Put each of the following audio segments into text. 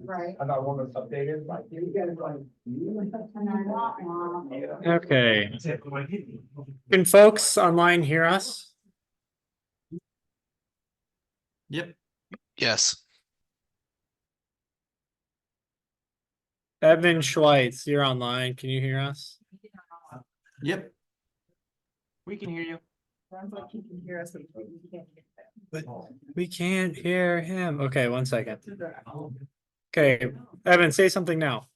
Right. I got one that's updated, like. Okay. Can folks online hear us? Yep. Yes. Evan Schweitz, you're online. Can you hear us? Yep. We can hear you. Sounds like you can hear us, but we can't hear But we can't hear him. Okay, one second. that. Okay, Evan, say something now.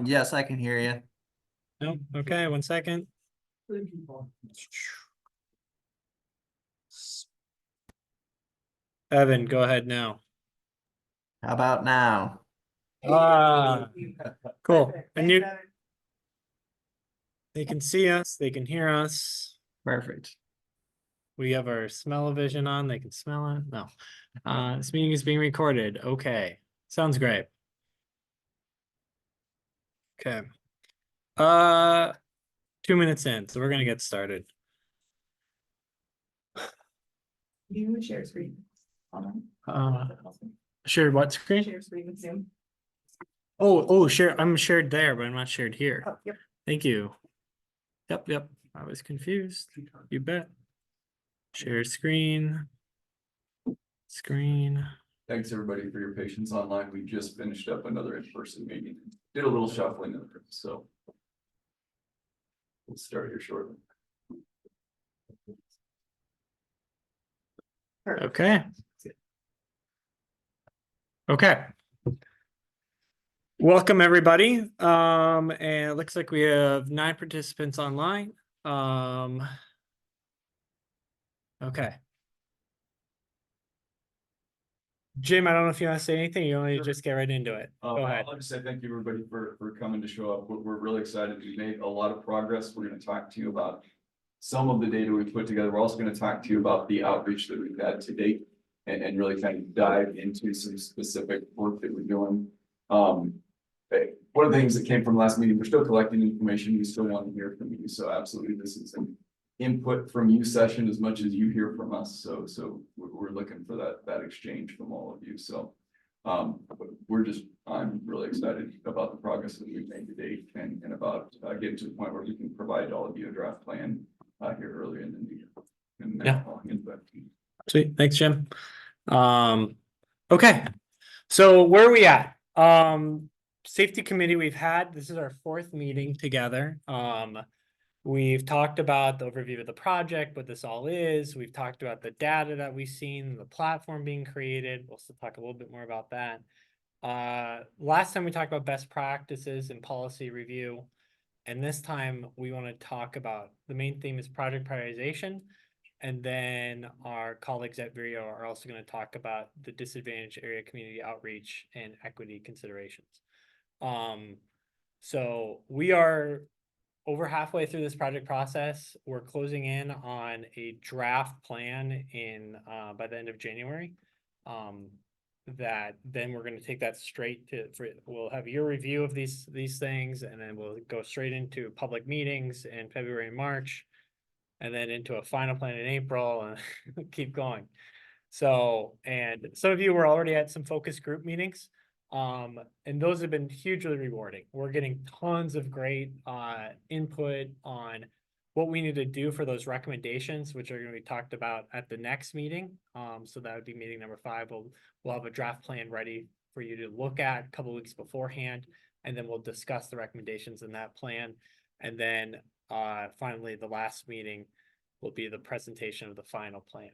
Yes, I can hear you. No, okay, one second. Evan, go ahead now. How about now? Ah, cool. And you, Thanks, Evan. they can see us, they can hear us. Perfect. We have our smell-o-vision on, they can smell it. No. This meeting is being recorded. Okay, sounds great. Okay. 2 minutes in, so we're gonna get started. You share screen. Hold on. Share what screen? Share screen with Zoom. Oh, share. I'm shared there, but I'm not shared here. Oh, yep. Thank you. Yep. I was confused. You bet. Share screen. Screen. Thanks, everybody, for your patience online. We just finished up another in-person meeting. Did a little shuffling of it, so. We'll start here shortly. Okay. Okay. Welcome, everybody. And it looks like we have 9 participants online. Okay. Jim, I don't know if you want to say anything. You want to just get right into it. Go ahead. I'll just say thank you, everybody, for coming to show up. We're really excited. We made a lot of progress. We're going to talk to you about some of the data we put together. We're also going to talk to you about the outreach that we've had to date and really kind of dive into some specific work that we're doing. One of the things that came from last meeting, we're still collecting information. We still want to hear from you. So absolutely, this is an input from you session as much as you hear from us. So we're looking for that exchange from all of you. So I'm really excited about the progress that we've made to date and about getting to the point where we can provide all of you a draft plan here earlier in the new year. And Yeah. I'll hand it back to you. Sweet. Thanks, Jim. Okay. So where are we at? Safety committee we've had, this is our 4th meeting together. We've talked about the overview of the project, what this all is. We've talked about the data that we've seen, the platform being created. We'll still talk a little bit more about that. Last time we talked about best practices and policy review. And this time we want to talk about the main theme is project prioritization. And then our colleagues at Vireo are also going to talk about the disadvantaged area community outreach and equity considerations. So we are over halfway through this project process. We're closing in on a draft plan by the end of January. That then we're going to take that straight we'll have your review of these things, and then we'll go straight into public meetings in February and March, and then into a final plan in April, and keep going. So, and some of you were already at some focus group meetings. And those have been hugely rewarding. We're getting tons of great input on what we need to do for those recommendations, which are going to be talked about at the next meeting. So that would be meeting number 5. We'll have a draft plan ready for you to look at a couple of weeks beforehand, and then we'll discuss the recommendations in that plan. And then finally, the last meeting will be the presentation of the final plan.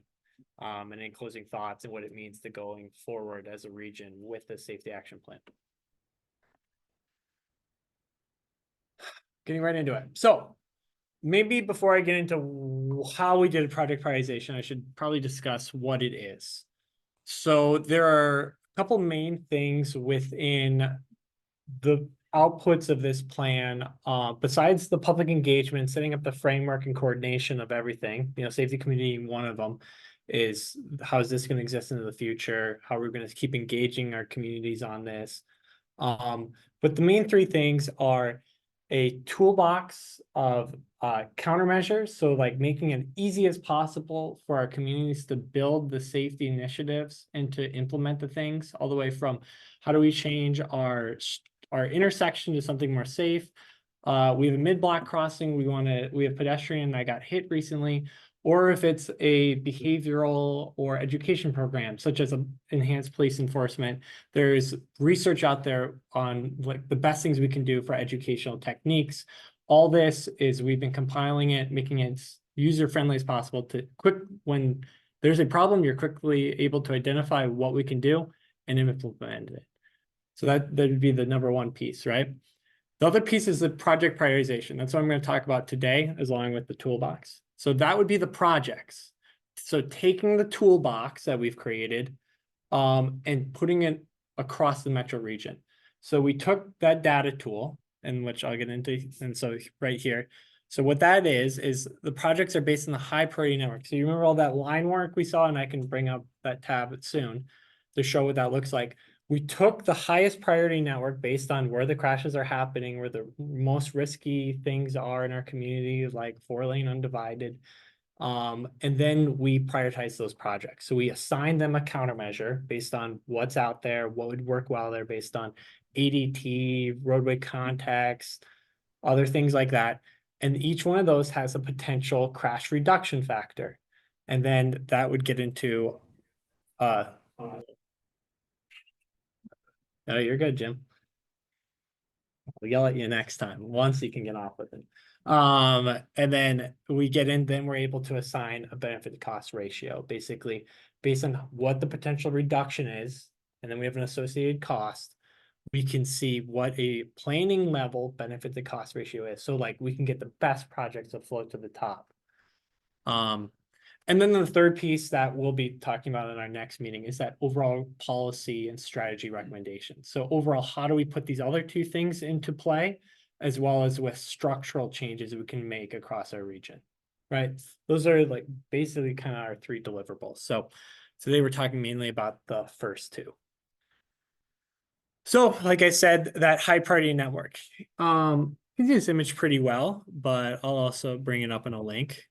And in closing thoughts and what it means to going forward as a region with the safety action plan. Getting right into it. So maybe before I get into how we did project prioritization, I should probably discuss what it is. So there are a couple main things within the outputs of this plan, besides the public engagement, setting up the framework and coordination of everything, safety community, one of them is how is this going to exist into the future? How are we going to keep engaging our communities on this? But the main 3 things are a toolbox of countermeasures. So like making it easy as possible for our communities to build the safety initiatives and to implement the things, all the way from how do we change our intersection to something more safe. We have a mid-block crossing, we have pedestrian that got hit recently, or if it's a behavioral or education program, such as enhanced police enforcement. There's research out there on like the best things we can do for educational techniques. All this is, we've been compiling it, making it user-friendly as possible to when there's a problem, you're quickly able to identify what we can do and implement it. So that would be the number one piece, right? The other piece is the project prioritization. That's what I'm going to talk about today, along with the toolbox. So that would be the projects. So taking the toolbox that we've created and putting it across the metro region. So we took that data tool, and which I'll get into, and so right here. So what that is the projects are based on the high priority network. So you remember all that line work we saw, and I can bring up that tab soon to show what that looks like. We took the highest priority network based on where the crashes are happening, where the most risky things are in our community, like 4-lane undivided. And then we prioritize those projects. So we assign them a countermeasure based on what's out there, what would work well there based on ADT, roadway context, other things like that. And each one of those has a potential crash reduction factor. And then that would get into no, you're good, Jim. I'll yell at you next time, once you can get off with it. And then we get in, then we're able to assign a benefit to cost ratio, basically based on what the potential reduction is. And then we have an associated cost. We can see what a planning level benefit to cost ratio is. So like we can get the best projects to float to the top. And then the third piece that we'll be talking about in our next meeting is that overall policy and strategy recommendations. So overall, how do we put these other two things into play, as well as with structural changes we can make across our region, right? Those are like basically kind of our three deliverables. So today we're talking mainly about the first two. So like I said, that high priority network, you can see this image pretty well, but I'll also bring it up in a link.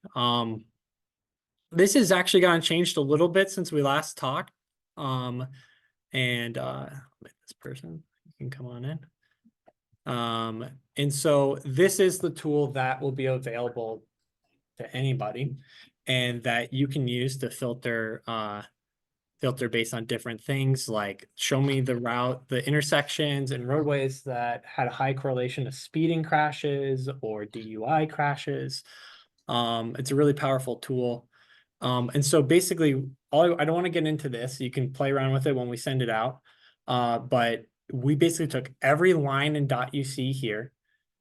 This has actually gotten changed a little bit since we last talked. And this person, you can come on in. And so this is the tool that will be available to anybody, and that you can use to filter based on different things, like show me the route, the intersections and roadways that had a high correlation to speeding crashes or DUI crashes. It's a really powerful tool. And so basically, I don't want to get into this. You can play around with it when we send it out. But we basically took every line and dot you see here,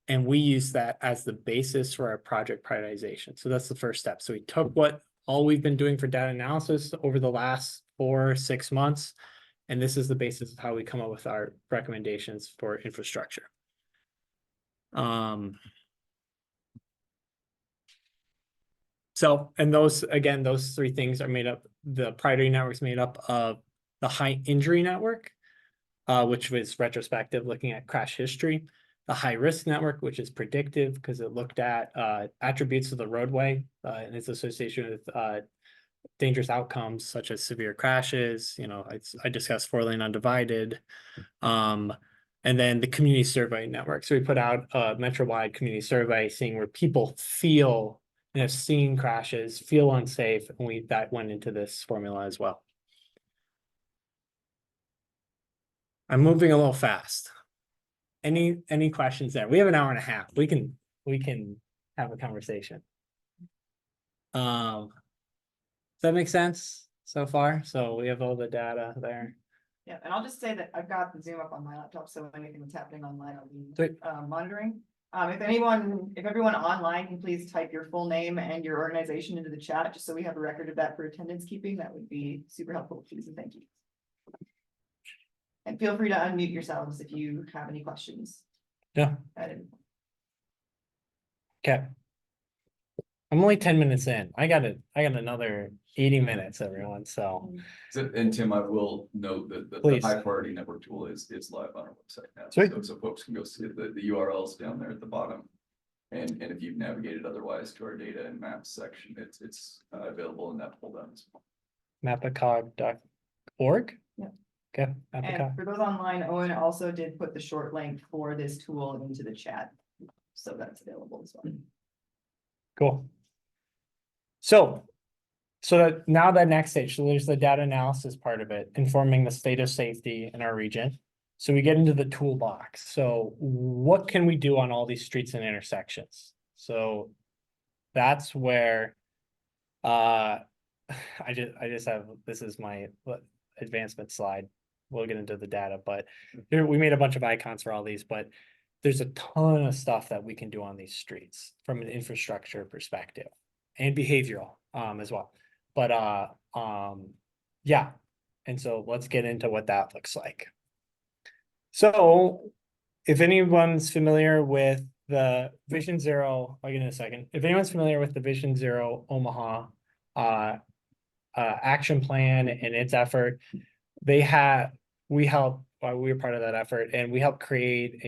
and we use that as the basis for our project prioritization. So that's the first step. So we took all we've been doing for data analysis over the last 4 or 6 months, and this is the basis of how we come up with our recommendations for infrastructure. So, and those three things are made up, the priority network is made up of the high injury network, which was retrospective, looking at crash history, the high risk network, which is predictive because it looked at attributes of the roadway and its association with dangerous outcomes such as severe crashes. I discussed 4-lane undivided. And then the community survey network. So we put out a metro-wide community survey seeing where people feel and have seen crashes, feel unsafe, and that went into this formula as well. I'm moving a little fast. Any questions there? We have an hour and a half. We can have a conversation. Does that make sense so far? So we have all the data there. Yeah, and I'll just say that I've got the Zoom up on my laptop, so anything that's happening online, I'll be Great. monitoring. If everyone online can please type your full name and your organization into the chat, just so we have a record of that for attendance keeping, that would be super helpful, please, and thank you. And feel free to unmute yourselves if you have any questions. Yeah. Okay. I'm only 10 minutes in. I got another 80 minutes, everyone, so. And Tim, I will note that the Please. high priority network tool is live on our website now. Sweet. So folks can go see the URLs down there at the bottom. And if you've navigated otherwise to our data and maps section, it's available in that pull down as well. Mapacog.org? Yeah. Okay, And Mapacog. for those online, Owen also did put the short link for this tool into the chat. So that's available as well. Cool. So that now that next stage, so there's the data analysis part of it, informing the state of safety in our region. So we get into the toolbox. So what can we do on all these streets and intersections? So that's where I just have, this is my advancement slide. We'll get into the data, but here we made a bunch of icons for all these, but there's a ton of stuff that we can do on these streets from an infrastructure perspective and behavioral as well. But yeah. And so let's get into what that looks like. So if anyone's familiar with the Vision Zero, I'll get in a second. If anyone's familiar with the Vision Zero Omaha action plan and its effort, we were part of that effort, and we helped create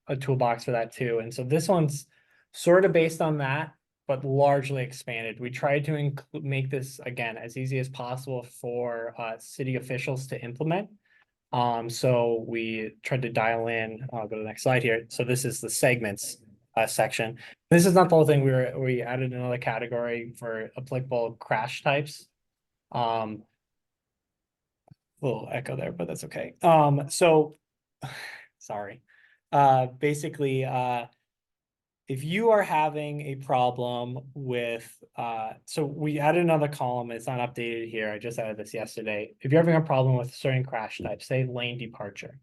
a toolbox for that too. And so this one's sort of based on that, but largely expanded. We tried to make this, again, as easy as possible for city officials to implement. So we tried to dial in, I'll go to the next slide here. So this is the segments section. This is not the whole thing. We added another category for applicable crash types. Little echo there, but that's okay. So sorry. Basically, if you are having a problem with, so we added another column, it's not updated here, I just added this yesterday. If you're having a problem with certain crash types, say lane departure,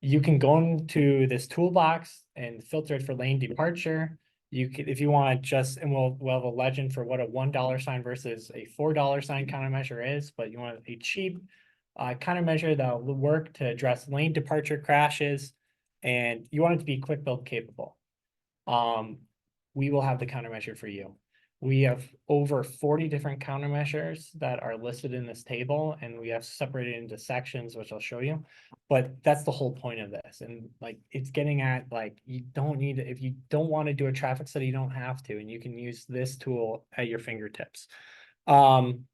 you can go into this toolbox and filter it for lane departure. You could, if you want to just, and we'll have a legend for what a $1 sign versus a $4 sign countermeasure is, but you want a cheap countermeasure that will work to address lane departure crashes, and you want it to be quick build capable. We will have the countermeasure for you. We have over 40 different countermeasures that are listed in this table, and we have separated into sections, which I'll show you. But that's the whole point of this. And like, it's getting at, like, you don't need to, if you don't want to do a traffic study, you don't have to, and you can use this tool at your fingertips. And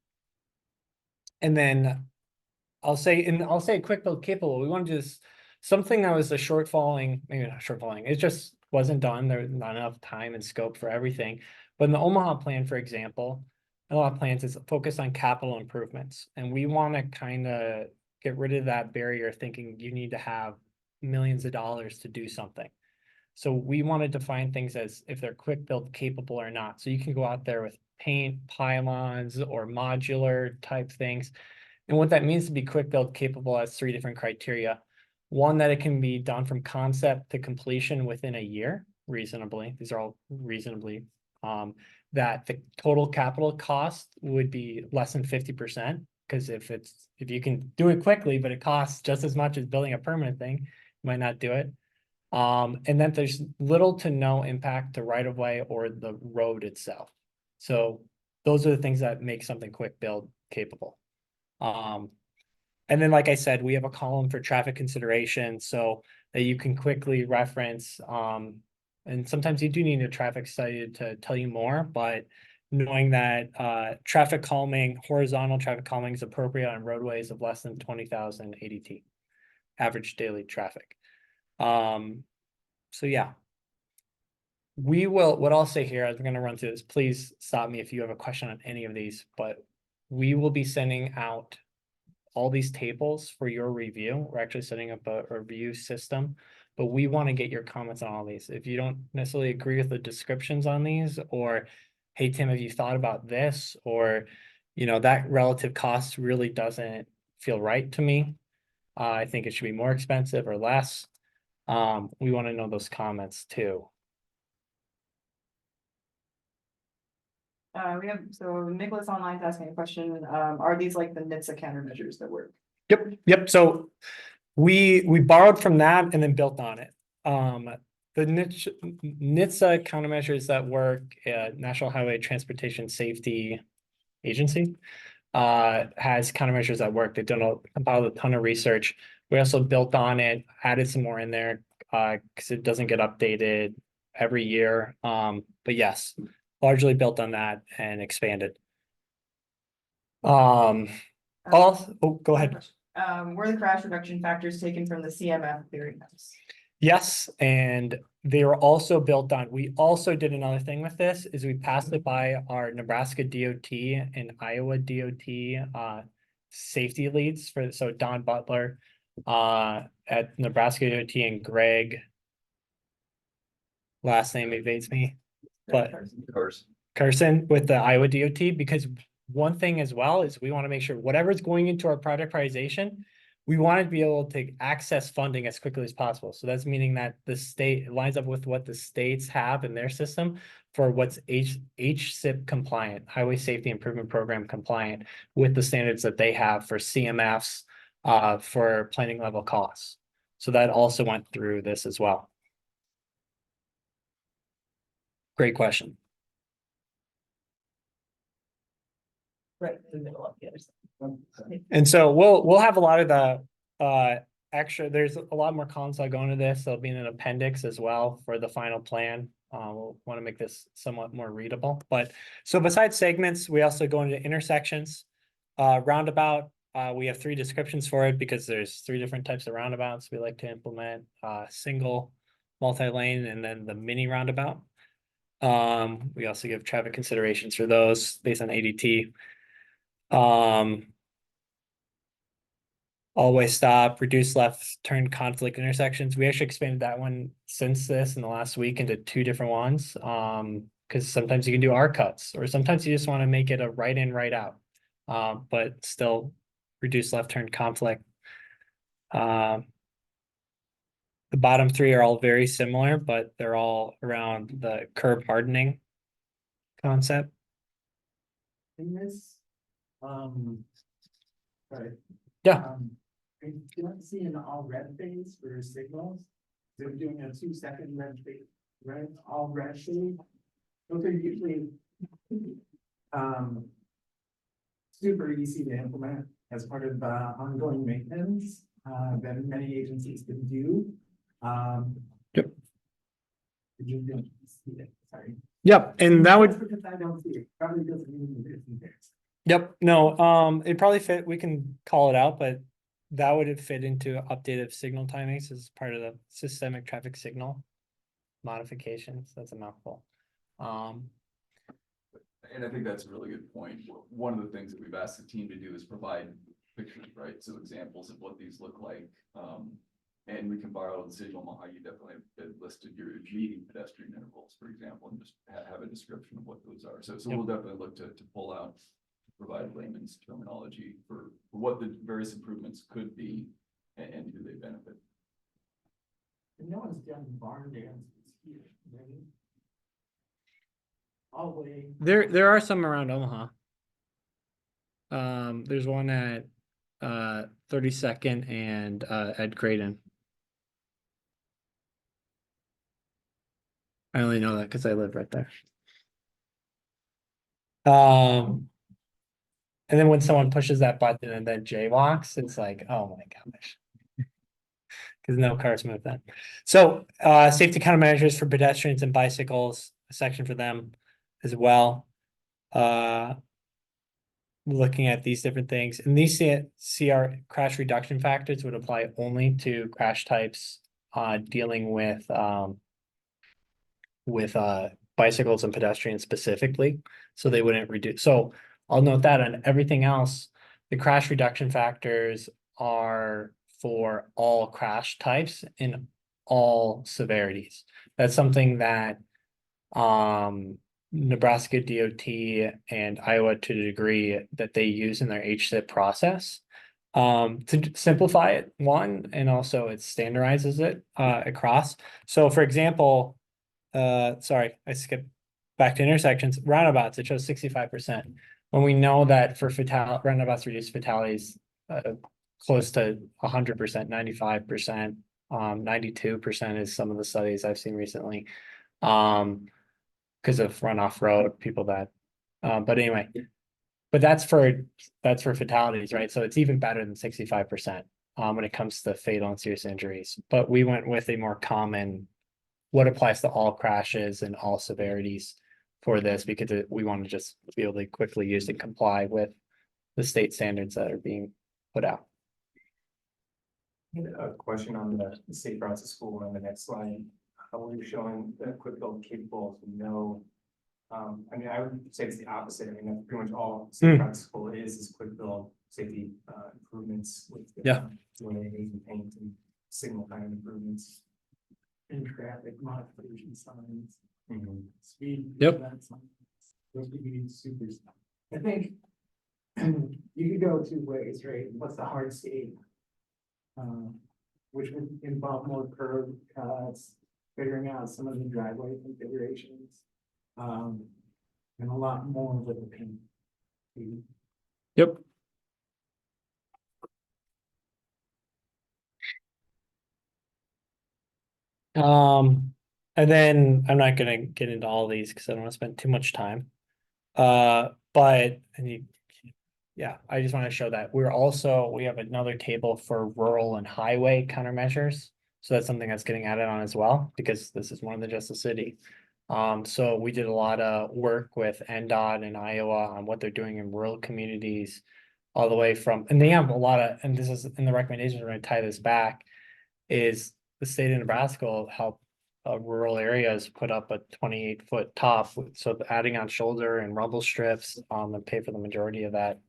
then I'll say quick build capable. We want to just something that was a shortfalling, maybe not shortfalling. It just wasn't done. There was not enough time and scope for everything. But in the Omaha plan, for example, a lot of plans is focused on capital improvements. And we want to kind of get rid of that barrier thinking you need to have millions of dollars to do something. So we want to define things as if they're quick build capable or not. So you can go out there with paint, pylons, or modular type things. And what that means to be quick build capable has 3 different criteria. One, that it can be done from concept to completion within a year, reasonably. These are all reasonably. That the total capital cost would be less than 50%. Because if you can do it quickly, but it costs just as much as building a permanent thing, you might not do it. And then there's little to no impact to right of way or the road itself. So those are the things that make something quick build capable. And then, like I said, we have a column for traffic consideration so that you can quickly reference. And sometimes you do need a traffic study to tell you more, but knowing that traffic calming, horizontal traffic calming is appropriate on roadways of less than 20,000 ADT, average daily traffic. So yeah. What I'll say here, as we're going to run through this, please stop me if you have a question on any of these, but we will be sending out all these tables for your review. We're actually setting up a review system, but we want to get your comments on all these. If you don't necessarily agree with the descriptions on these, or, hey, Tim, have you thought about this? Or, that relative cost really doesn't feel right to me. I think it should be more expensive or less. We want to know those comments too. So Nicholas Online's asking a question. Are these like the NHTSA countermeasures that work? Yep. So we borrowed from that and then built on it. the NHTSA countermeasures that work, National Highway Transportation Safety Agency has countermeasures that work. They've done compiled a ton of research. We also built on it, added some more in there, because it doesn't get updated every year. But yes, largely built on that and expanded. Oh, go ahead. Were the crash reduction factors taken from the CMF clearinghouse? Yes, and they were also built on, we also did another thing with this, is we passed it by our Nebraska DOT and Iowa DOT safety leads so Don Butler at Nebraska DOT and Greg, last name evades me, but Carson with the Iowa DOT, because one thing as well is we want to make sure whatever's going into our project prioritization, we want to be able to access funding as quickly as possible. So that's meaning that the state lines up with what the states have in their system for what's HSIP compliant, Highway Safety Improvement Program compliant with the standards that they have for CMFs for planning level costs. So that also went through this as well. Great question. Right in the middle of the other side. And so we'll have a lot of the extra, there's a lot more columns that go into this. There'll be an appendix as well for the final plan. We'll want to make this somewhat more readable. But so besides segments, we also go into intersections. Roundabout, we have 3 descriptions for it because there's 3 different types of roundabouts we like to implement. Single, multi-lane, and then the mini roundabout. We also give traffic considerations for those based on ADT. Always stop, reduce left turn conflict intersections. We actually expanded that one since this in the last week into 2 different ones. Because sometimes you can do R cuts, or sometimes you just want to make it a right in, right out. But still reduce left turn conflict. The bottom 3 are all very similar, but they're all around the curb hardening concept. In this, sorry. Yeah. I don't see an all red phase for signals. They're doing a 2-second red phase, all red shade. Those are usually super easy to implement as part of ongoing maintenance that many agencies can do. Yep. You didn't see it, sorry. Yep, and that would. That's because I don't see it, probably doesn't mean it's in there. Yep, no, it probably fit, we can call it out, but that would fit into updated signal timings as part of the systemic traffic signal modifications. That's a mouthful. And I think that's a really good point. One of the things that we've asked the team to do is provide pictures, right? So examples of what these look like. And we can borrow the signal how you definitely have listed your median pedestrian intervals, for example, and just have a description of what those are. So we'll definitely look to pull out, provide layman's terminology for what the various improvements could be and who they benefit. And no one's done barn dances here, right? All the way. There are some around Omaha. There's one at 32nd and at Creighton. I only know that because I live right there. And then when someone pushes that button and then jaywalks, it's like, oh my gosh. Because no cars move then. So safety countermeasures for pedestrians and bicycles, a section for them as well. Looking at these different things, and these CR crash reduction factors would apply only to crash types dealing with bicycles and pedestrians specifically, so they wouldn't reduce. So I'll note that on everything else, the crash reduction factors are for all crash types in all severities. That's something that Nebraska DOT and Iowa, to the degree that they use in their HSIP process, to simplify it, one, and also it standardizes it across. So for example, sorry, I skipped back to intersections. Roundabouts, it shows 65%. When we know that for roundabouts reduce fatalities close to 100%, 95%, 92% is some of the studies I've seen recently. Because of runoff road, people that, but anyway. But that's for fatalities, right? So it's even better than 65%, when it comes to fatal and serious injuries. But we went with a more common, what applies to all crashes and all severities for this, because we want to just be able to quickly use and comply with the state standards that are being put out. A question on the safe routes to school on the next slide. How are you showing the quick build capable of no? I mean, I would say it's the opposite. I mean, that's pretty much all safe routes to school is quick build safety improvements with. Yeah. Lanes and paint and signal kind of improvements. In traffic modification signs, speed. Yep. limit signs, those could be super. I think. You could go two ways, right? What's the hardscape? Which would involve more curb cuts, figuring out some of the driveway configurations. And a lot more with the paint. Yep. And then I'm not gonna get into all these because I don't want to spend too much time. But yeah, I just want to show that we have another table for rural and highway countermeasures. So that's something that's getting added on as well, because this is more than just a city. So we did a lot of work with NDOT in Iowa on what they're doing in rural communities. All the way from, and they have a lot of, and this is in the recommendations, we're gonna tie this back, is the state of Nebraska will help rural areas put up a 28-foot top, so adding on shoulder and rumble strips, and pay for the majority of that.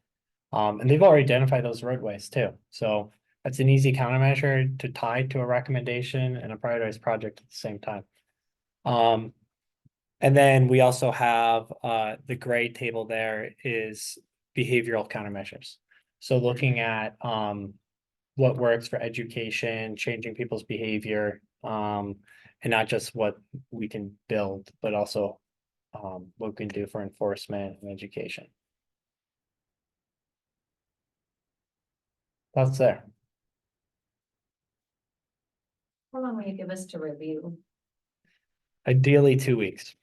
And they've already identified those roadways too, so that's an easy countermeasure to tie to a recommendation and a prioritized project at the same time. And then we also have the gray table there is behavioral countermeasures. So looking at what works for education, changing people's behavior, and not just what we can build, but also what we can do for enforcement and education. That's there. How long will you give us to review? Ideally 2 weeks.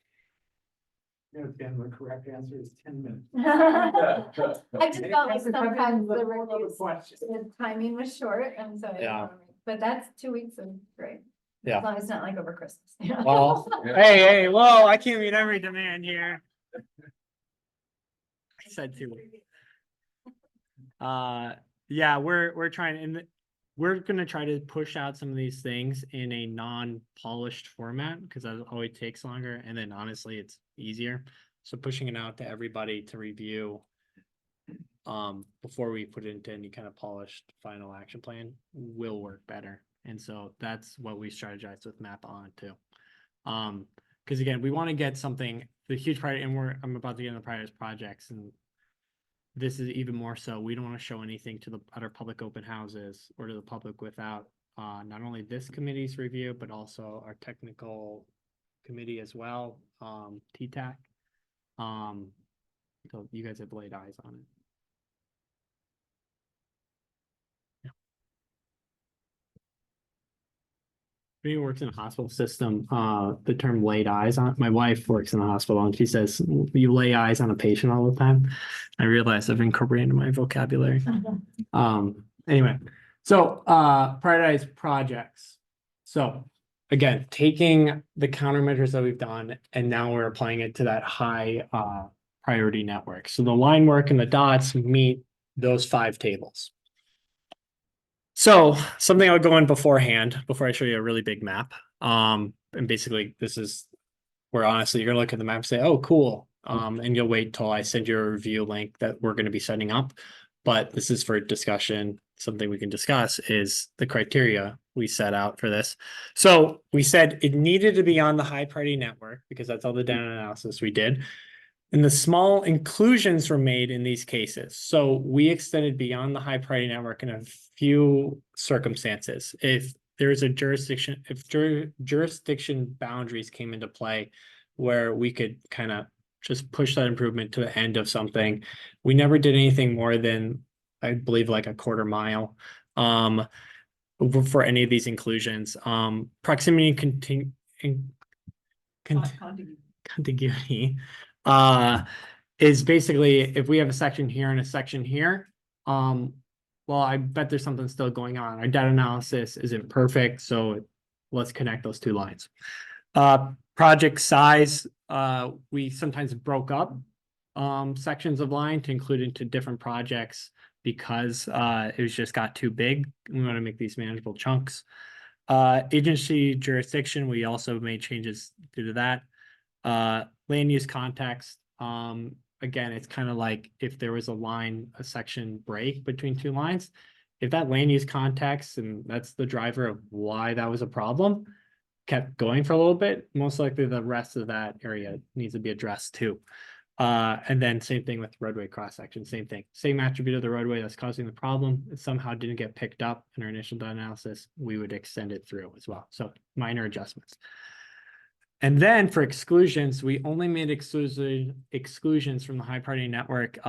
Again, the correct answer is 10 minutes. I just felt like Answer sometimes questions, the more of a reviews, question. the timing was short, and so. I didn't Yeah. wanna but that's 2 weeks of great. Yeah. As long as it's not like over Christmas. Well, hey, whoa, I can't meet every demand here. I said 2 weeks. Yeah, we're trying, and we're gonna try to push out some of these things in a non-polished format, because that always takes longer, and then honestly, it's easier. So pushing it out to everybody to review before we put it into any kind of polished final action plan will work better. And so that's what we strategized with Map On too. Because again, we want to get something, the huge priority, and I'm about to get into the prioritized projects, and this is even more so. We don't want to show anything to at our public open houses or to the public without not only this committee's review, but also our technical committee as well, TTAC. So you guys have laid eyes on it. Who works in a hospital system, the term laid eyes on, my wife works in a hospital and she says, you lay eyes on a patient all the time. I realize I've incorporated my vocabulary. Anyway, so prioritized projects. So again, taking the countermeasures that we've done and now we're applying it to that high priority network. So the line work and the dots meet those 5 tables. So something I'll go in beforehand, before I show you a really big map. And basically this is where honestly, you're gonna look at the map and say, oh, cool. And you'll wait till I send you a review link that we're gonna be setting up. But this is for discussion. Something we can discuss is the criteria we set out for this. So we said it needed to be on the high priority network because that's all the data analysis we did. And the small inclusions were made in these cases. So we extended beyond the high priority network in a few circumstances. If there's a jurisdiction, if jurisdiction boundaries came into play where we could kind of just push that improvement to the end of something. We never did anything more than, I believe, like a quarter mile. for any of these inclusions. Proximity Contigu- contiguity is basically if we have a section here and a section here, well, I bet there's something still going on. Our data analysis isn't perfect, so let's connect those two lines. Project size, we sometimes broke up sections of line to include into different projects because it was just got too big. We want to make these manageable chunks. Agency jurisdiction, we also made changes due to that. Land use context, again, it's kind of like if there was a section break between two lines. If that land use context, and that's the driver of why that was a problem, kept going for a little bit, most likely the rest of that area needs to be addressed too. And then same thing with roadway cross section, same thing, same attribute of the roadway that's causing the problem. It somehow didn't get picked up in our initial data analysis. We would extend it through as well. So minor adjustments. And then for exclusions, we only made exclusions from the high priority network.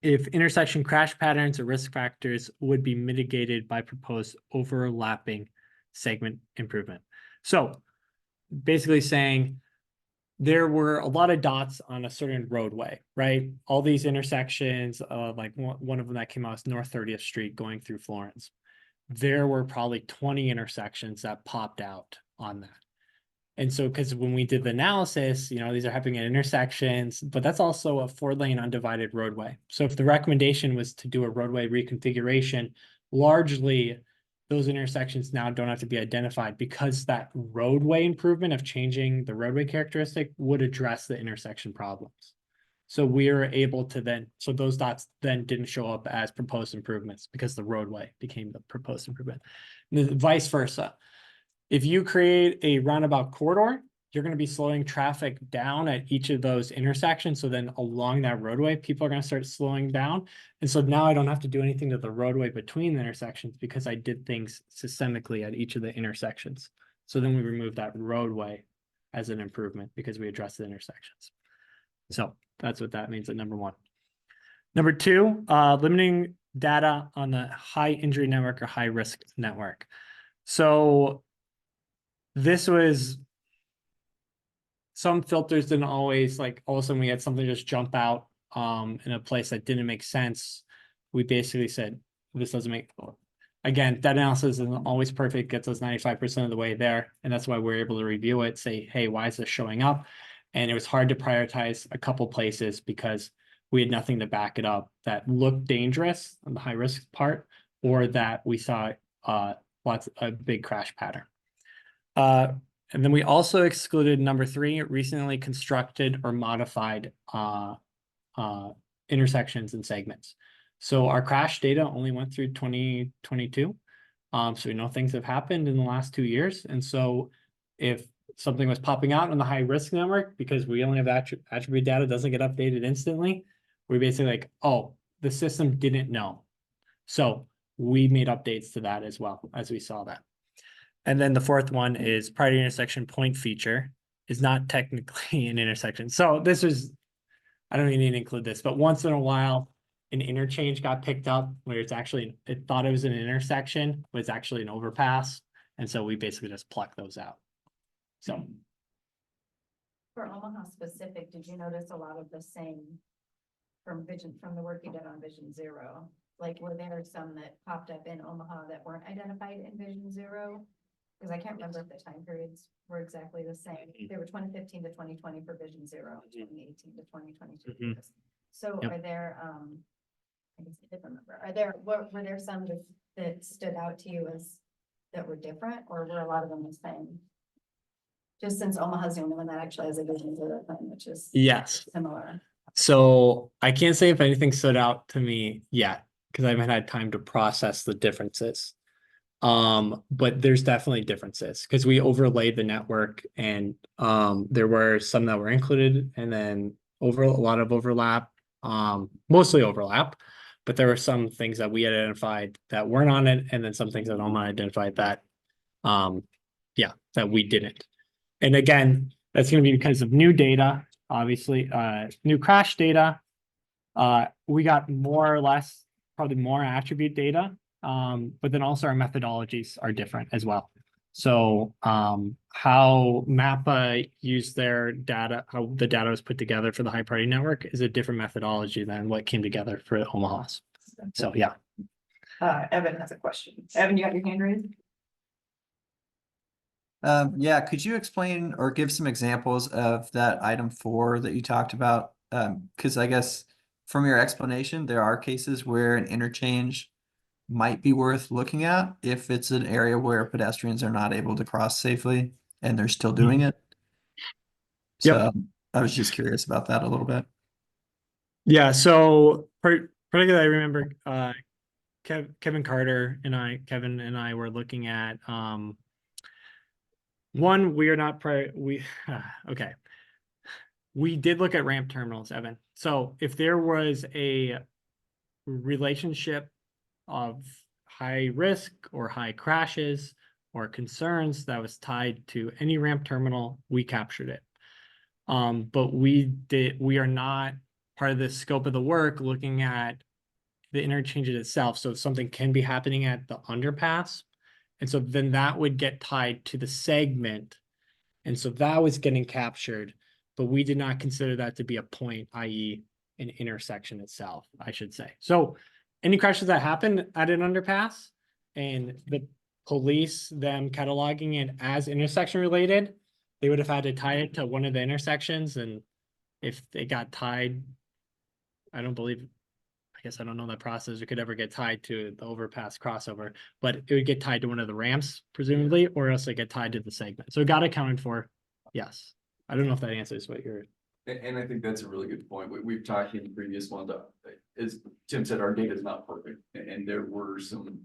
If intersection crash patterns or risk factors would be mitigated by proposed overlapping segment improvement. So basically saying there were a lot of dots on a certain roadway, right? All these intersections, like one of them that came out was North 30th Street going through Florence. There were probably 20 intersections that popped out on that. And so, because when we did the analysis, these are happening at intersections, but that's also a 4-lane undivided roadway. So if the recommendation was to do a roadway reconfiguration, largely those intersections now don't have to be identified because that roadway improvement of changing the roadway characteristic would address the intersection problems. So we were able to then, so those dots then didn't show up as proposed improvements because the roadway became the proposed improvement. And vice versa. If you create a roundabout corridor, you're going to be slowing traffic down at each of those intersections. So then along that roadway, people are going to start slowing down. And so now I don't have to do anything to the roadway between the intersections because I did things systemically at each of the intersections. So then we remove that roadway as an improvement because we addressed the intersections. So that's what that means at number 1. Number 2, limiting data on the high injury network or high risk network. So this was some filters didn't always, like, all of a sudden we had something just jump out in a place that didn't make sense. We basically said, this doesn't make, again, that analysis isn't always perfect, gets us 95% of the way there. And that's why we're able to review it, say, hey, why is this showing up? And it was hard to prioritize a couple places because we had nothing to back it up that looked dangerous on the high risk part, or that we saw a big crash pattern. And then we also excluded number 3, recently constructed or modified intersections and segments. So our crash data only went through 2022. So we know things have happened in the last 2 years. And so if something was popping out on the high risk network, because we only have attribute data, doesn't get updated instantly, we're basically like, oh, the system didn't know. So we made updates to that as well as we saw that. And then the 4th one is priority intersection point feature is not technically an intersection. So this was, I don't even need to include this, but once in a while, an interchange got picked up where it's actually, it thought it was an intersection, but it's actually an overpass. And so we basically just pluck those out. So. For Omaha specific, did you notice a lot of the same from the work you did on Vision Zero? Like, were there some that popped up in Omaha that weren't identified in Vision Zero? Because I can't remember if the time periods were exactly the same. They were 2015 to 2020 for Vision Zero, 2018 to 2022. So Yep. Are there, I guess I did remember, were there some that stood out to you as that were different, or were a lot of them the same? Just since Omaha's the only one that actually has a Vision Zero plan, which is Yes. similar. So I can't say if anything stood out to me yet, because I haven't had time to process the differences. But there's definitely differences because we overlaid the network and there were some that were included and then a lot of overlap, mostly overlap, but there were some things that we identified that weren't on it, and then some things that Omaha identified that that we didn't. And again, that's going to be because of new data, obviously, new crash data. We got more or less, probably more attribute data but then also our methodologies are different as well. So how MAPPA used their data, how the data was put together for the high priority network is a different methodology than what came together for Omaha's. So yeah. Evan has a question. Evan, you got your hand raised? Yeah, could you explain or give some examples of that item 4 that you talked about? Because I guess from your explanation, there are cases where an interchange might be worth looking at if it's an area where pedestrians are not able to cross safely and they're still doing it. Yep. So I was just curious about that a little bit. Yeah, so particularly I remember Kevin and I were looking at one, we are not okay. We did look at ramp terminals, Evan. So if there was a relationship of high risk or high crashes or concerns that was tied to any ramp terminal, we captured it. But we are not part of the scope of the work looking at the interchange itself. So if something can be happening at the underpass, and so then that would get tied to the segment. And so that was getting captured, but we did not consider that to be a point, i.e. an intersection itself, I should say. So any crashes that happen at an underpass and the police, them cataloging it as intersection related, they would have had to tie it to one of the intersections. And if they got tied, I don't know that process, it could ever get tied to the overpass crossover, but it would get tied to one of the ramps, presumably, or else it get tied to the segment. So it got accounted for. Yes. I don't know if that answers what you're. And I think that's a really good point. We've talked in the previous one, as Tim said, our data is not perfect, and there were some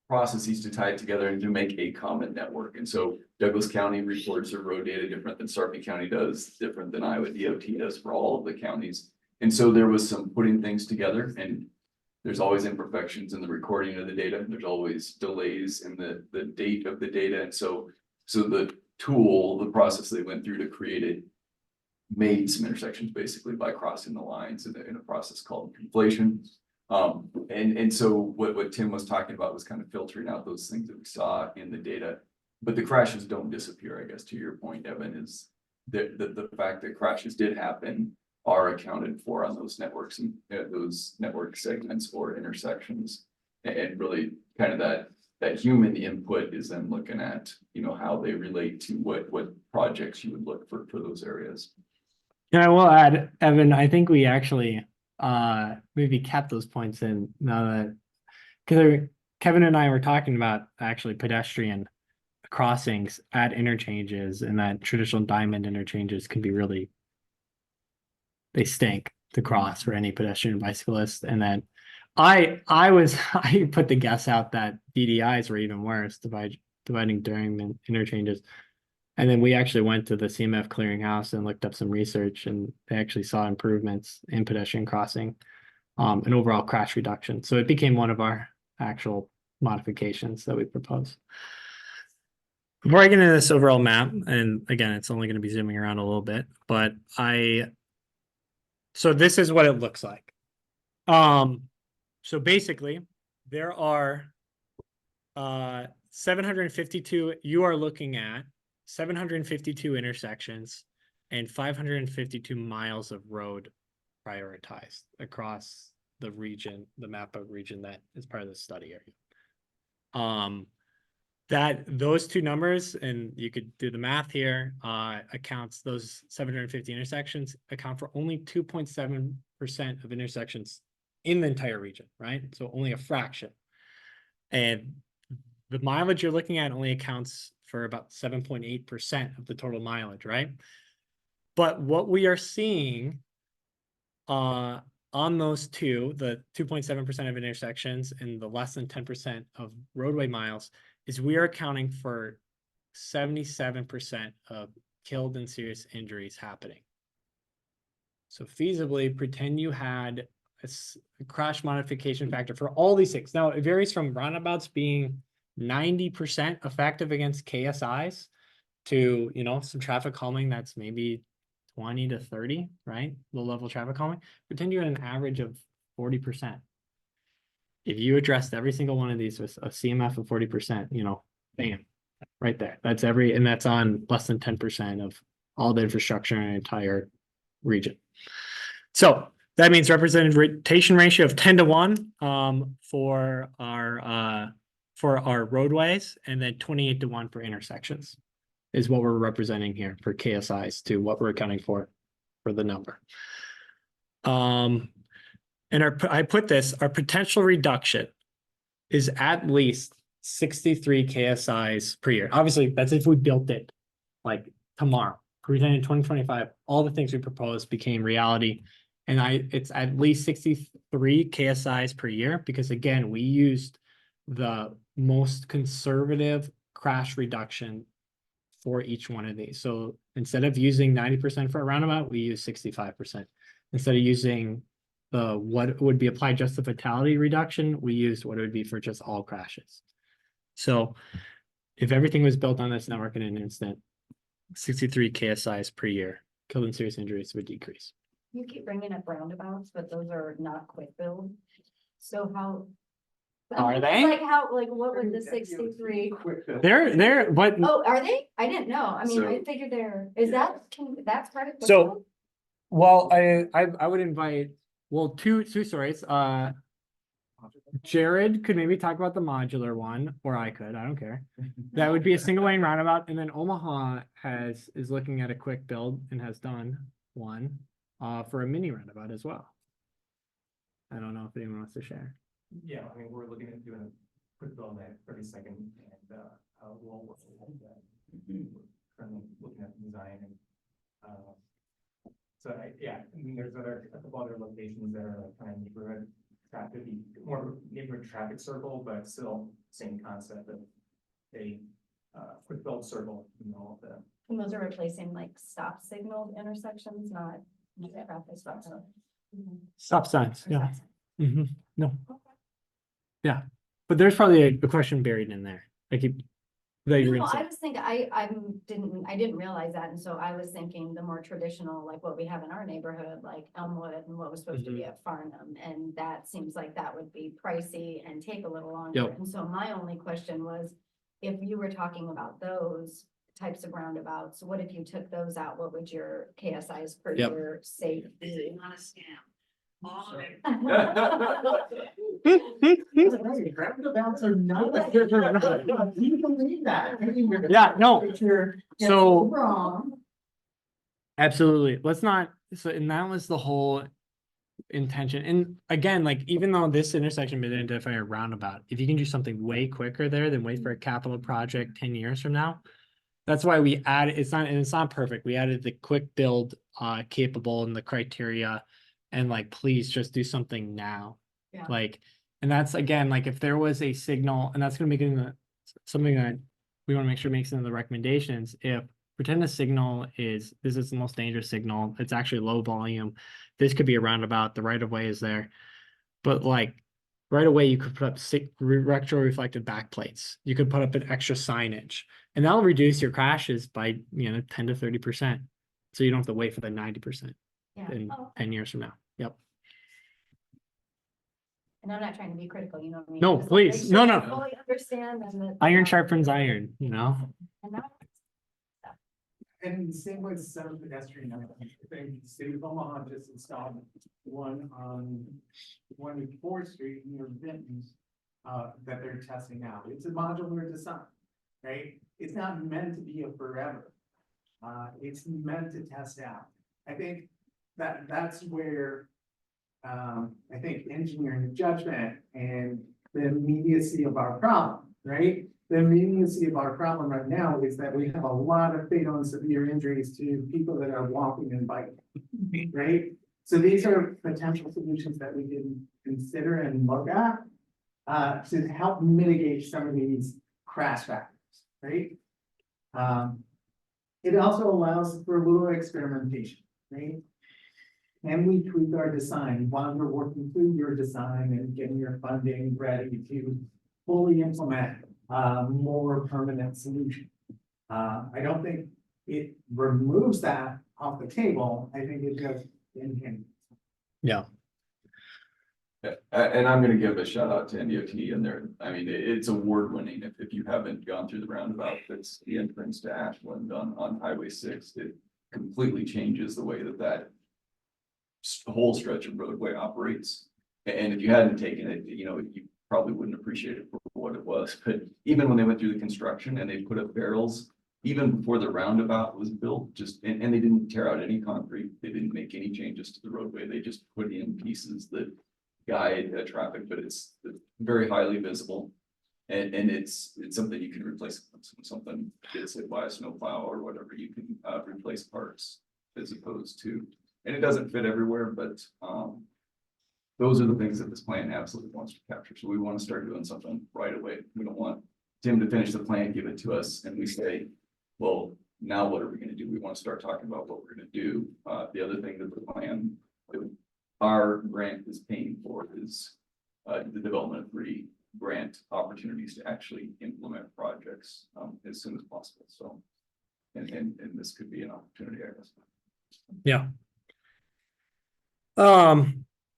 processes to tie it together and to make a common network. And so Douglas County reports their road data different than Sarpy County does, different than Iowa DOT does for all of the counties. And so there was some putting things together, and there's always imperfections in the recording of the data. There's always delays in the date of the data. And so the tool, the process they went through to create it, made some intersections basically by crossing the lines in a process called conflation. And so what Tim was talking about was kind of filtering out those things that we saw in the data. But the crashes don't disappear, I guess, to your point, Evan, is the fact that crashes did happen are accounted for on those networks and those network segments or intersections. And really kind of that human input is then looking at, how they relate to what projects you would look for those areas. And I will add, Evan, I think we actually maybe kept those points in now that, because Kevin and I were talking about actually pedestrian crossings at interchanges, and that traditional diamond interchanges can be really, they stink to cross for any pedestrian bicyclist. And then I put the guess out that DDIs were even worse, dividing during interchanges. And then we actually went to the CMF clearinghouse and looked up some research, and they actually saw improvements in pedestrian crossing and overall crash reduction. So it became one of our actual modifications that we proposed. Before I get into this overall map, and again, it's only going to be zooming around a little bit, but so this is what it looks like. So basically there are 752, you are looking at 752 intersections and 552 miles of road prioritized across the region, the map of region that is part of the study area. That those two numbers, and you could do the math here, accounts, those 750 intersections account for only 2.7% of intersections in the entire region, right? So only a fraction. And the mileage you're looking at only accounts for about 7.8% of the total mileage, right? But what we are seeing on those two, the 2.7% of intersections and the less than 10% of roadway miles, is we are accounting for 77% of killed and serious injuries happening. So feasibly, pretend you had a crash modification factor for all these things. Now, it varies from roundabouts being 90% effective against KSIs to, some traffic calming that's maybe 20 to 30, right? Low level traffic calming. Pretend you had an average of 40%. if you addressed every single one of these with a CMF of 40%, you know, bam, right there. That's and that's on less than 10% of all the infrastructure in an entire region. So that means representation ratio of 10-1 for our roadways, and then 28-1 for intersections is what we're representing here for KSIs to what we're accounting for the number. And I put this, our potential reduction is at least 63 KSIs per year. Obviously, that's if we built it like tomorrow. Pretend in 2025, all the things we proposed became reality. And it's at least 63 KSIs per year, because again, we used the most conservative crash reduction for each one of these. So instead of using 90% for a roundabout, we use 65%. Instead of using the what would be applied just the fatality reduction, we used what it would be for just all crashes. So if everything was built on this network in an instant, 63 KSIs per year, killed and serious injuries would decrease. You keep bringing up roundabouts, but those are not quick build. So how? Are they? Like how, like what would the 63? They're, but Oh, are they? I didn't know. I mean, I So- figured that's part of. quick So- build? well, I would invite, well, two stories. Jared could maybe talk about the modular one, or I could, I don't care. That would be a single lane roundabout, and then Omaha is looking at a quick build and has done one for a mini roundabout as well. I don't know if anyone wants to share. Yeah, I mean, we're looking at doing a quick build at 32nd and, we'll work on that. Currently looking at the design and, so I mean, there's a couple other locations that are like kind of neighborhood traffic, more neighborhood traffic circle, but still same concept of a, quick build circle, you know, the. And those are replacing like stop signaled intersections, not traffic stop signs. Stop signs, yeah. No. Yeah, but there's probably a question buried in there. I keep. That you were No, gonna I say. was thinking, I didn't realize that, and so I was thinking the more traditional, like what we have in our neighborhood, like Elmwood and what was supposed to be at Farnham, and that seems like that would be pricey and take a little longer, Yep. and so my only question was, if you were talking about those types of roundabouts, what if you took those out, what would your KSIs per Yep. year say? Not a scam. All of it. Roundabouts are not. Do you believe that? I mean, you're- Yeah, no. You're So- wrong. Absolutely. Let's not, so, and that was the whole intention. And again, like, even though this intersection may identify a roundabout, if you can do something way quicker there than wait for a capital project 10 years from now. That's why we added, it's not perfect. We added the quick build capable and the criteria, and like, please just do something now. Yeah. Like, and that's again, like, if there was a signal, and that's gonna make it in the, something that we wanna make sure makes it in the recommendations. If pretend the signal is, this is the most dangerous signal, it's actually low volume. This could be a roundabout, the right of way is there. But like, right away, you could put up retro reflective backplates. You could put up an extra signage, and that'll reduce your crashes by, 10 to 30%. So you don't have to wait for the 90% Yeah. in Oh, 10 years from now. Yep. and I'm not trying to be critical, you know what I mean? No, Just wanna make please. sure No, I no. fully understand and that. Iron sharpens iron, And now And the same with some pedestrian, I think the city of Omaha just installed one on 4th Street near Vinton's. That they're testing out. It's a modular design, right? It's not meant to be a forever. It's meant to test out. I think that's where. I think engineering judgment and the immediacy of our problem, right? The immediacy of our problem right now is that we have a lot of fatal and severe injuries to people that are walking and biking, right? So these are potential solutions that we can consider and look at to help mitigate some of these crash factors, right? It also allows for a little experimentation, right? Can we tweak our design while we're working through your design and getting your funding ready to fully implement more permanent solution? I don't think it removes that off the table. I think it just enhances. Yeah. And I'm gonna give a shout out to NDOT and their, I mean, it's award winning. If you haven't gone through the roundabout, that's the entrance to Ashland on Highway 6. It completely changes the way that whole stretch of roadway operates. And if you hadn't taken it, you know, you probably wouldn't appreciate it for what it was. But even when they went through the construction and they put up barrels, even before the roundabout was built, and they didn't tear out any concrete, they didn't make any changes to the roadway, they just put in pieces that guide traffic, but it's very highly visible. And it's something you can replace, when something gets hit by a snowplow or whatever, you can replace parts as opposed to, and it doesn't fit everywhere, but those are the things that this plan absolutely wants to capture. So we want to start doing something right away. We don't want Tim to finish the plan, give it to us, and we say, well, now what are we gonna do? We want to start talking about what we're gonna do. The other thing that the plan, that our grant is paying for is the development of 3 grant opportunities to actually implement projects as soon as possible. So, and this could be an opportunity, I guess. Yeah.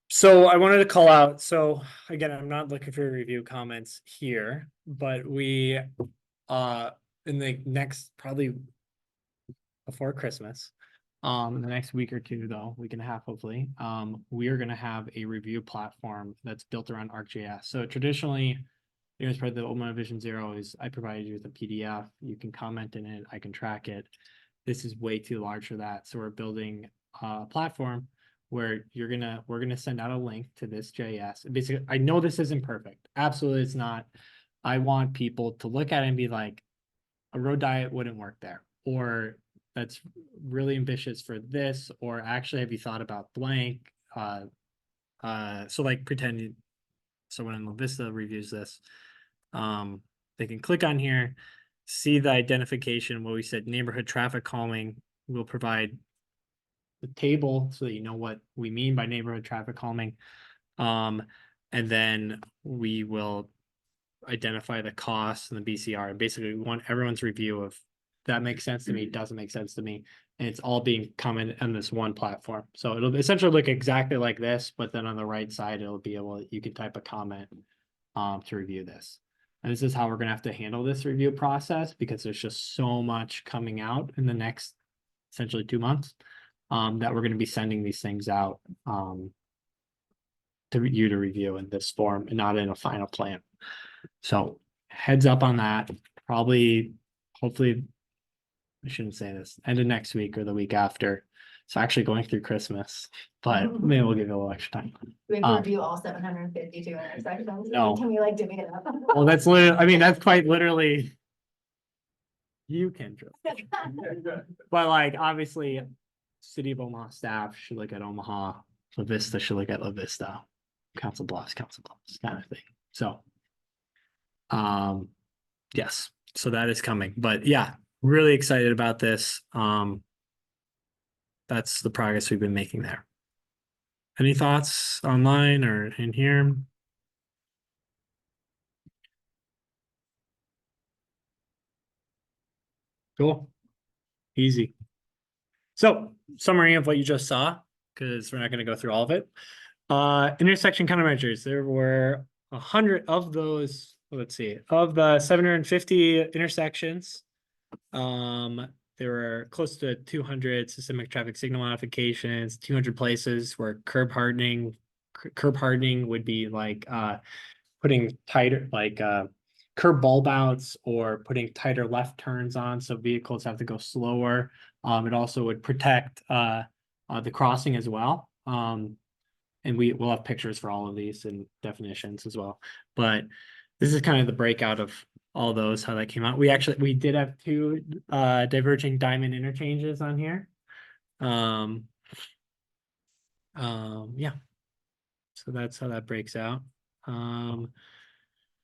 So I wanted to call out, so again, I'm not looking for review comments here, but we, in the next, probably before Christmas, in the next week or two though, week and a half hopefully, we are gonna have a review platform that's built around ArcGIS. So traditionally, you know, as part of the Omaha Vision Zero is I provided you with a PDF, you can comment in it, I can track it. This is way too large for that. So we're building a platform where we're gonna send out a link to this JS. Basically, I know this isn't perfect. Absolutely it's not. I want people to look at it and be like, a road diet wouldn't work there, or that's really ambitious for this, or actually have you thought about blank? So like pretending, so when La Vista reviews this, they can click on here, see the identification, what we said, neighborhood traffic calming. We'll provide the table so that you know what we mean by neighborhood traffic calming. And then we will identify the costs and the BCR. And basically we want everyone's review of that makes sense to me, doesn't make sense to me. And it's all being commented on this one platform. So it'll essentially look exactly like this, but then on the right side, it'll be able, you can type a comment to review this. And this is how we're gonna have to handle this review process, because there's just so much coming out in the next essentially 2 months that we're gonna be sending these things out to you to review in this form and not in a final plan. So heads up on that, probably, hopefully, I shouldn't say this, end of next week or the week after. It's actually going through Christmas, but maybe we'll give you a little extra time. We have to review all 752 intersections. No. Can we like divvy it up? Well, that's literally, I mean, that's quite literally. You can, but like, obviously, City of Omaha staff should look at Omaha, La Vista should look at La Vista, Council Bluffs, kind of thing. So, yes, so that is coming, but yeah, really excited about this. That's the progress we've been making there. Any thoughts online or in here? Cool. Easy. So summary of what you just saw, because we're not going to go through all of it. Intersection countermeasures. There were 100 of those. Let's see, of the 750 intersections, there were close to 200 systemic traffic signal modifications, 200 places where curb hardening would be like putting tighter, like curb bulb outs or putting tighter left turns on, so vehicles have to go slower. It also would protect the crossing as well. And we'll have pictures for all of these and definitions as well. But this is kind of the breakout of all those, how that came out. We did have 2 diverging diamond interchanges on here. Yeah. So that's how that breaks out.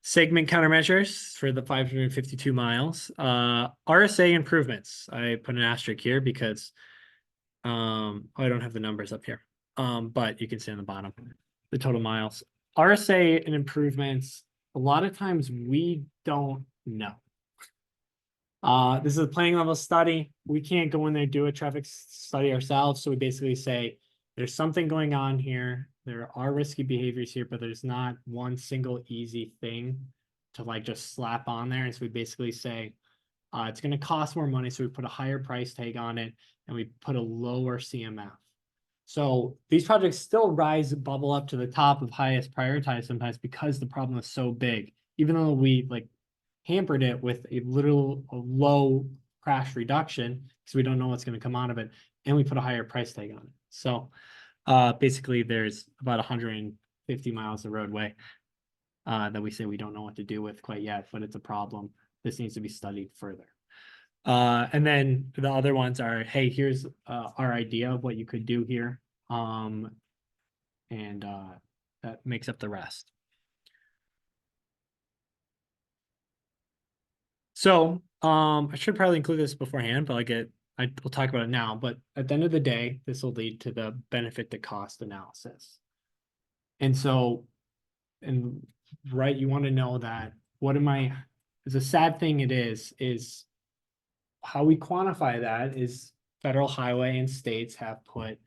Segment countermeasures for the 552 miles. RSA improvements. I put an asterisk here because I don't have the numbers up here. But you can see on the bottom the total miles. RSA and improvements, a lot of times we don't know. This is a planning level study. We can't go in there and do a traffic study ourselves. So we basically say there's something going on here. there are risky behaviors here, but there's not one single easy thing to like just slap on there. And so we basically say, it's gonna cost more money, so we put a higher price tag on it and we put a lower CMF. So these projects still bubble up to the top of highest prioritized sometimes because the problem is so big, even though we like hampered it with a low crash reduction, because we don't know what's gonna come out of it, and we put a higher price tag on it. So basically there's about 150 miles of roadway that we say we don't know what to do with quite yet, but it's a problem. This needs to be studied further. And then the other ones are, hey, here's our idea of what you could do here. And that makes up the rest. So I should probably include this beforehand, but we'll talk about it now. But at the end of the day, this will lead to the benefit to cost analysis. And so, right, you want to know that the sad thing is how we quantify that is federal highway and states have put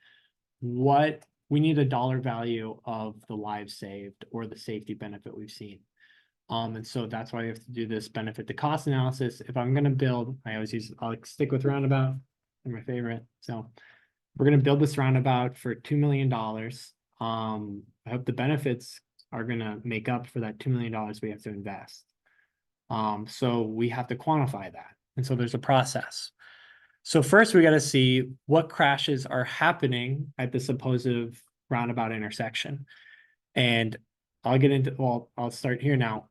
what we need a dollar value of the lives saved or the safety benefit we've seen. And so that's why we have to do this benefit to cost analysis. If I'm going to build, I'll stick with roundabout, they're my favorite. So we're going to build this roundabout for $2 million. I hope the benefits are going to make up for that $2 million we have to invest. So we have to quantify that. And so there's a process. So first we got to see what crashes are happening at the supposed roundabout intersection. And I'll start here now.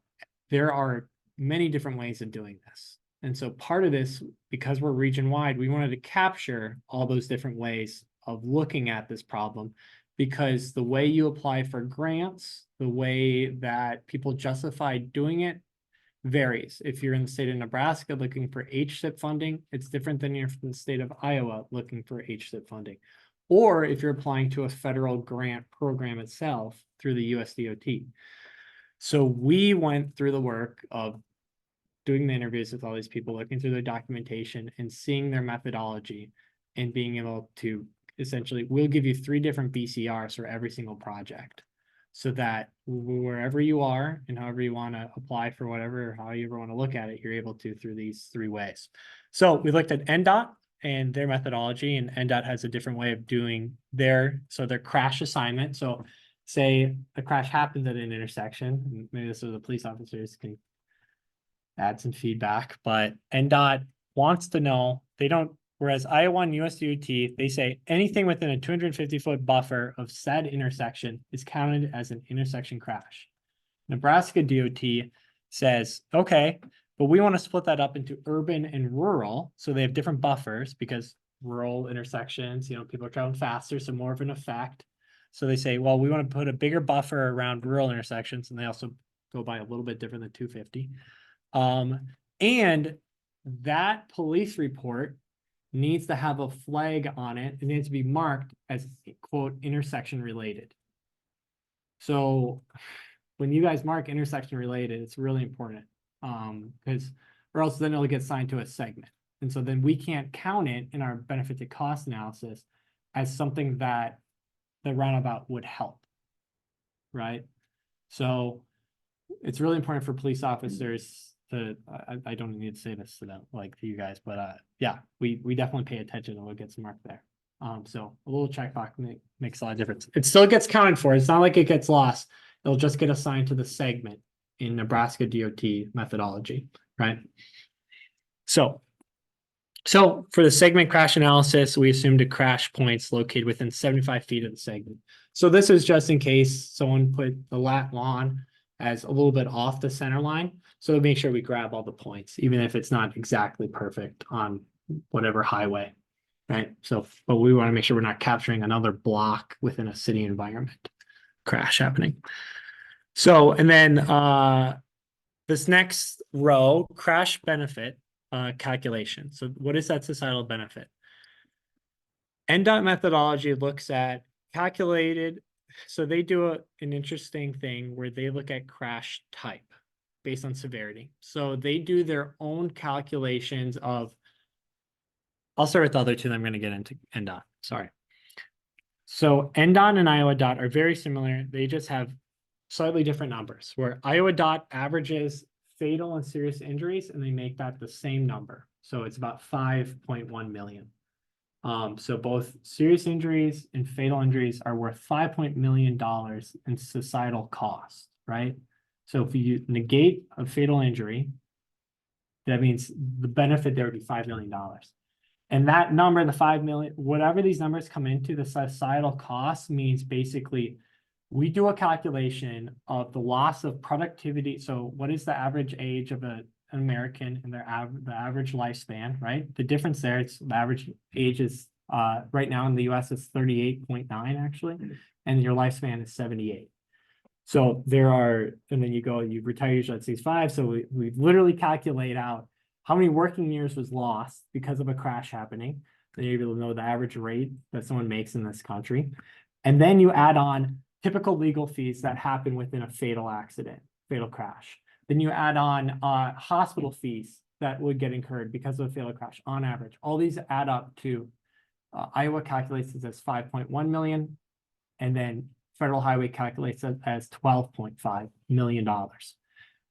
There are many different ways of doing this. And so part of this, because we're region wide, we wanted to capture all those different ways of looking at this problem, because the way you apply for grants, the way that people justify doing it varies. If you're in the state of Nebraska looking for HSIP funding, it's different than you're from the state of Iowa looking for HSIP funding. Or if you're applying to a federal grant program itself through the USDOT. So we went through the work of doing the interviews with all these people, looking through their documentation and seeing their methodology and being able to essentially, we'll give you 3 different BCRs for every single project, so that wherever you are and however you want to apply for whatever, or how you ever want to look at it, you're able to through these 3 ways. So we looked at NDOT and their methodology, and NDOT has a different way of doing their crash assignment. So say a crash happens at an intersection, and maybe this is the police officers can add some feedback, but NDOT wants to know, whereas Iowa and USDOT, they say anything within a 250-foot buffer of said intersection is counted as an intersection crash. Nebraska DOT says, okay, but we want to split that up into urban and rural. So they have different buffers, because rural intersections, people are traveling faster, so more of an effect. So they say, well, we want to put a bigger buffer around rural intersections, and they also go by a little bit different than 250. And that police report needs to have a flag on it. It needs to be marked as, quote, intersection related. So when you guys mark intersection related, it's really important, because or else then it'll get assigned to a segment. And so then we can't count it in our benefit to cost analysis as something that the roundabout would help, right? So it's really important for police officers to, I don't need to say this to them, like to you guys, but yeah, we definitely pay attention to what gets marked there. So a little checkbox makes a lot of difference. It still gets counted for. It's not like it gets lost. It'll just get assigned to the segment in Nebraska DOT methodology, right? So for the segment crash analysis, we assumed a crash points located within 75 feet of the segment. So this is just in case someone put the lat lawn as a little bit off the center line. So make sure we grab all the points, even if it's not exactly perfect on whatever highway, right? So, but we want to make sure we're not capturing another block within a city environment crash happening. So, and then this next row, crash benefit calculation. So what is that societal benefit? NDOT methodology looks at calculated. So they do an interesting thing where they look at crash type based on severity. So they do their own calculations of, I'll start with the other two, then I'm going to get into NDOT. Sorry. So NDOT and Iowa Dot are very similar. They just have slightly different numbers, where Iowa Dot averages fatal and serious injuries, and they make that the same number. So it's about 5.1 million. So both serious injuries and fatal injuries are worth $5 million in societal cost, right? So if you negate a fatal injury, that means the benefit there would be $5 million. And that number, the 5 million, whatever these numbers come into, the societal cost means basically we do a calculation of the loss of productivity. So what is the average age of an American and the average lifespan, right? The difference there, it's the average age is right now in the US is 38.9 actually, and your lifespan is 78. So there are, and then you retire usually at 65. So we literally calculate out how many working years was lost because of a crash happening. Then you're able to know the average rate that someone makes in this country. And then you add on typical legal fees that happen within a fatal accident, fatal crash. Then you add on hospital fees that would get incurred because of a fatal crash on average. All these add up to Iowa calculates this as 5.1 million, and then Federal Highway calculates it as $12.5 million.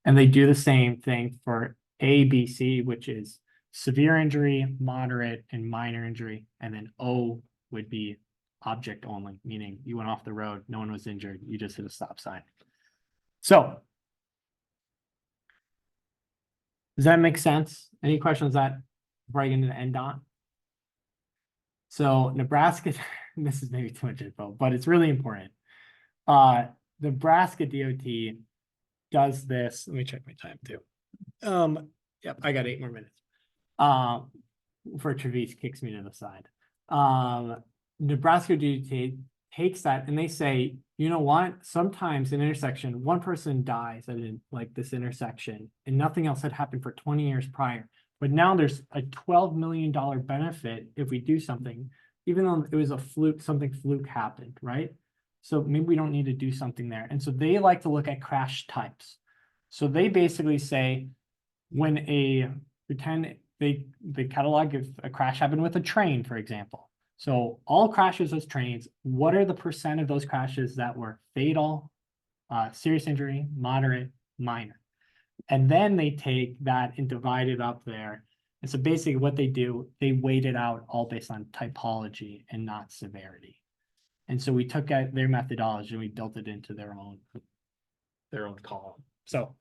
And they do the same thing for A, B, C, which is severe injury, moderate, and minor injury. And then O would be object only, meaning you went off the road, no one was injured, you just hit a stop sign. So does that make sense? Any questions that before I get into the NDOT? So Nebraska, this is maybe too much info, but it's really important. Nebraska DOT does this. Let me check my time too. Yep, I got 8 more minutes. Before Travis kicks me to the side. Nebraska DOT takes that and they say, you know what? Sometimes an intersection, one person dies at like this intersection and nothing else had happened for 20 years prior. But now there's a $12 million benefit if we do something, even though it was a fluke, something fluke happened, right? So maybe we don't need to do something there. And so they like to look at crash types. So they basically say when pretend they catalog if a crash happened with a train, for example. So all crashes as trains, what are the percent of those crashes that were fatal, serious injury, moderate, minor? And then they take that and divide it up there. And so basically what they do, they weight it out all based on typology and not severity. And so we took out their methodology and we built it into their own column. So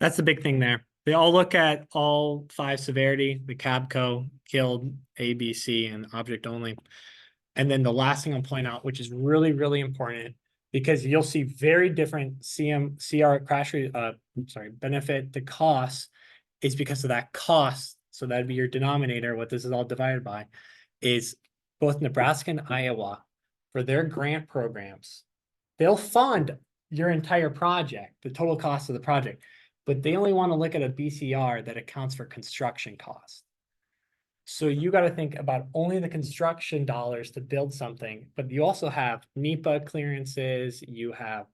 that's the big thing there. They all look at all 5 severity, the CABCO, killed, A, B, C, and object only. And then the last thing I'll point out, which is really, really important, because you'll see very different CR crash benefit to cost is because of that cost. So that'd be your denominator. What this is all divided by is both Nebraska and Iowa for their grant programs. They'll fund your entire project, the total cost of the project, but they only want to look at a BCR that accounts for construction costs. So you got to think about only the construction dollars to build something, but you also have NEPA clearances, you have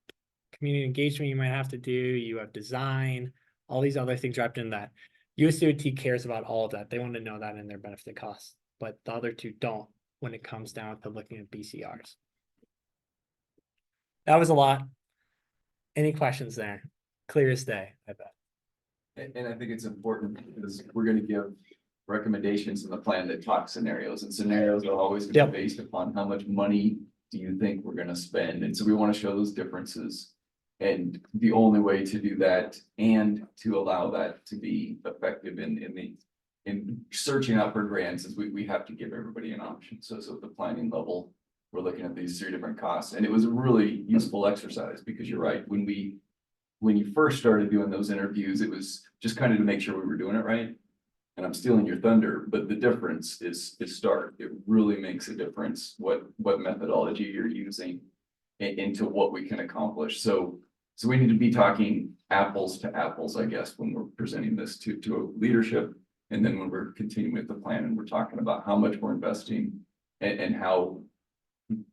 community engagement you might have to do, you have design, all these other things wrapped in that. USDOT cares about all of that. They want to know that in their benefit costs, but the other two don't when it comes down to looking at BCRs. That was a lot. Any questions there? Clear as day, I bet. And I think it's important because we're gonna give recommendations in the plan that talk scenarios, and scenarios are always gonna Yep. be based upon how much money do you think we're gonna spend, and so we wanna show those differences. And the only way to do that and to allow that to be effective in searching out for grants is we have to give everybody an option. So at the planning level, we're looking at these 3 different costs, and it was a really useful exercise because you're right, when you first started doing those interviews, it was just kind of to make sure we were doing it right. And I'm stealing your thunder, but the difference is stark. It really makes a difference what methodology you're using into what we can accomplish. So we need to be talking apples to apples, I guess, when we're presenting this to a leadership. And then when we're continuing with the plan and we're talking about how much we're investing and how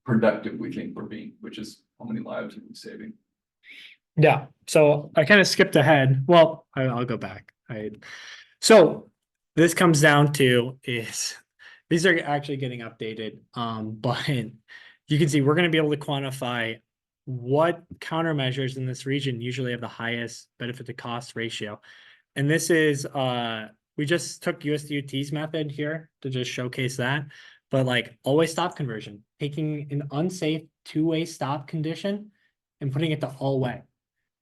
productive we think we're being, which is how many lives are we saving. Yeah, so I kind of skipped ahead. Well, I'll go back. So this comes down to is these are actually getting updated. But you can see we're gonna be able to quantify what countermeasures in this region usually have the highest benefit to cost ratio. And this is, we just took USDOT's method here to just showcase that. But like always stop conversion, taking an unsafe two-way stop condition and putting it to all way.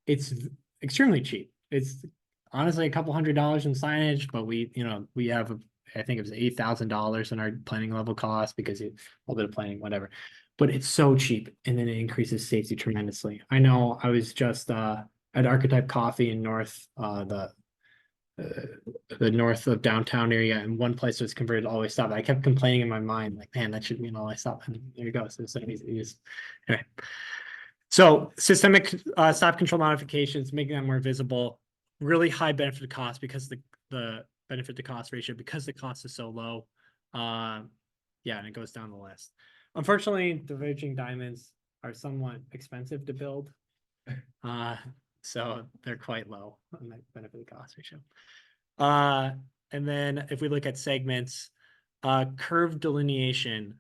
It's extremely cheap. It's honestly a couple $100s in signage, but we have, I think it was $8,000 in our planning level cost because a little bit of planning, whatever. But it's so cheap and then it increases safety tremendously. I know I was just at Archetype Coffee in the north of downtown area, and one place was converted to always stop. I kept complaining in my mind, like, man, that should be an always stop. And there you go. So it's easy to use. Anyway. So systemic stop control modifications, making them more visible, really high benefit to cost because the benefit to cost ratio, because the cost is so low. Yeah, and it goes down the list. Unfortunately, diverging diamonds are somewhat expensive to build. So they're quite low on that benefit to cost ratio. And then if we look at segments, curve delineation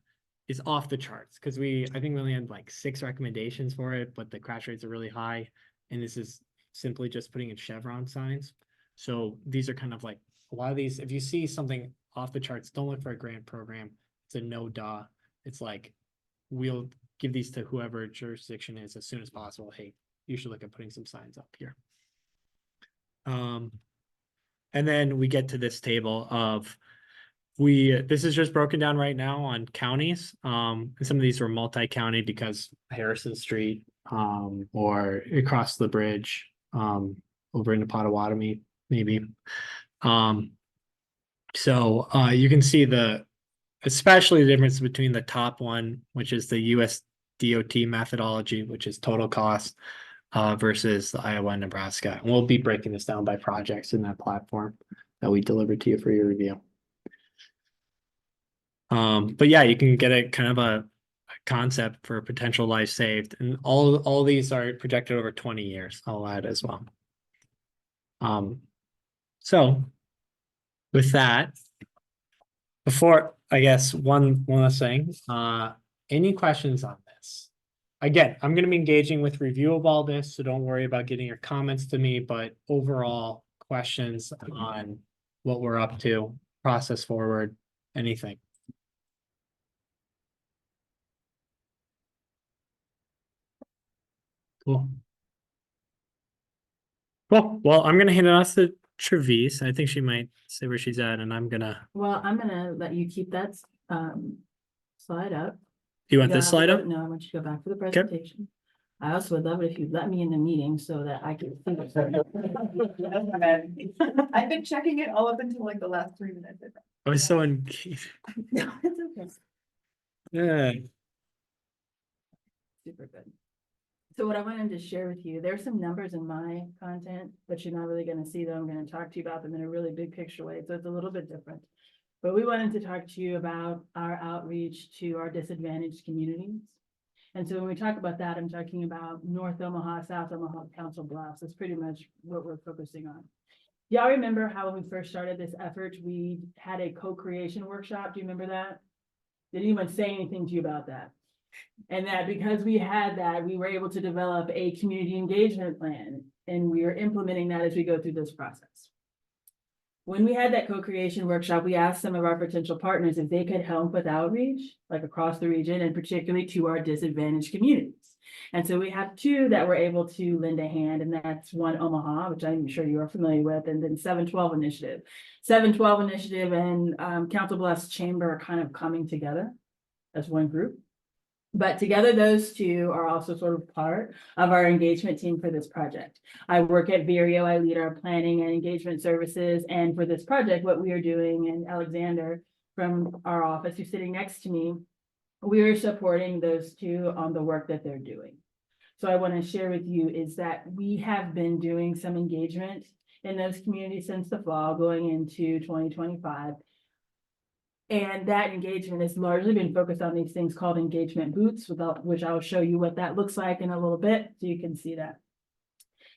is off the charts because I think we only had like 6 recommendations for it, but the crash rates are really high. And this is simply just putting in chevron signs. So these are kind of like a lot of these, if you see something off the charts, don't look for a grant program. It's a no-duh. It's like, we'll give these to whoever jurisdiction is as soon as possible. Hey, you should look at putting some signs up here. And then we get to this table of this is just broken down right now on counties. And some of these were multi-county because Harrison Street, or across the bridge, over into Potawatomi, maybe. So you can see especially the difference between the top one, which is the US DOT methodology, which is total cost, versus the Iowa and Nebraska. And we'll be breaking this down by projects in that platform that we delivered to you for your review. But yeah, you can get a kind of a concept for potential life saved, and all these are projected over 20 years. I'll add as well. So with that, before I guess one last thing, any questions on this? Again, I'm going to be engaging with review of all this, so don't worry about getting your comments to me, but overall questions on what we're up to, process forward, anything. Cool. Cool. Well, I'm gonna hand it off to Trevis. I think she might say where she's at, and I'm gonna. Well, I'm gonna let you keep that slide up. Do you want don't this have to slide go- up? No, I want you to go back to the presentation. I also would love it if you'd let me in the meeting so that I can. I've been checking it all up until like the last 3 minutes. I was so engaged. No, it's okay. Yeah. Super good. So what I wanted to share with you, there's some numbers in my content, but you're not really gonna see them. I'm gonna talk to you about them in a really big picture way, so it's a little bit different. But we wanted to talk to you about our outreach to our disadvantaged communities. And so when we talk about that, I'm talking about North Omaha, South Omaha, Council Bluffs. That's pretty much what we're focusing on. Y'all remember how when we first started this effort, we had a co-creation workshop? Do you remember that? Did anyone say anything to you about that? And that because we had that, we were able to develop a community engagement plan, and we are implementing that as we go through this process. When we had that co-creation workshop, we asked some of our potential partners if they could help with outreach, like across the region, and particularly to our disadvantaged communities. And so we have 2 that were able to lend a hand, and that's one Omaha, which I'm sure you are familiar with, and then 712 Initiative. 712 Initiative and Council Bluffs Chamber are kind of coming together as one group. But together, those 2 are also sort of part of our engagement team for this project. I work at Vireo. I lead our planning and engagement services. And for this project, what we are doing, and Alexander from our office, who's sitting next to me, we are supporting those 2 on the work that they're doing. So I want to share with you is that we have been doing some engagement in those communities since the fall, going into 2025. And that engagement has largely been focused on these things called engagement boots, which I'll show you what that looks like in a little bit, so you can see that.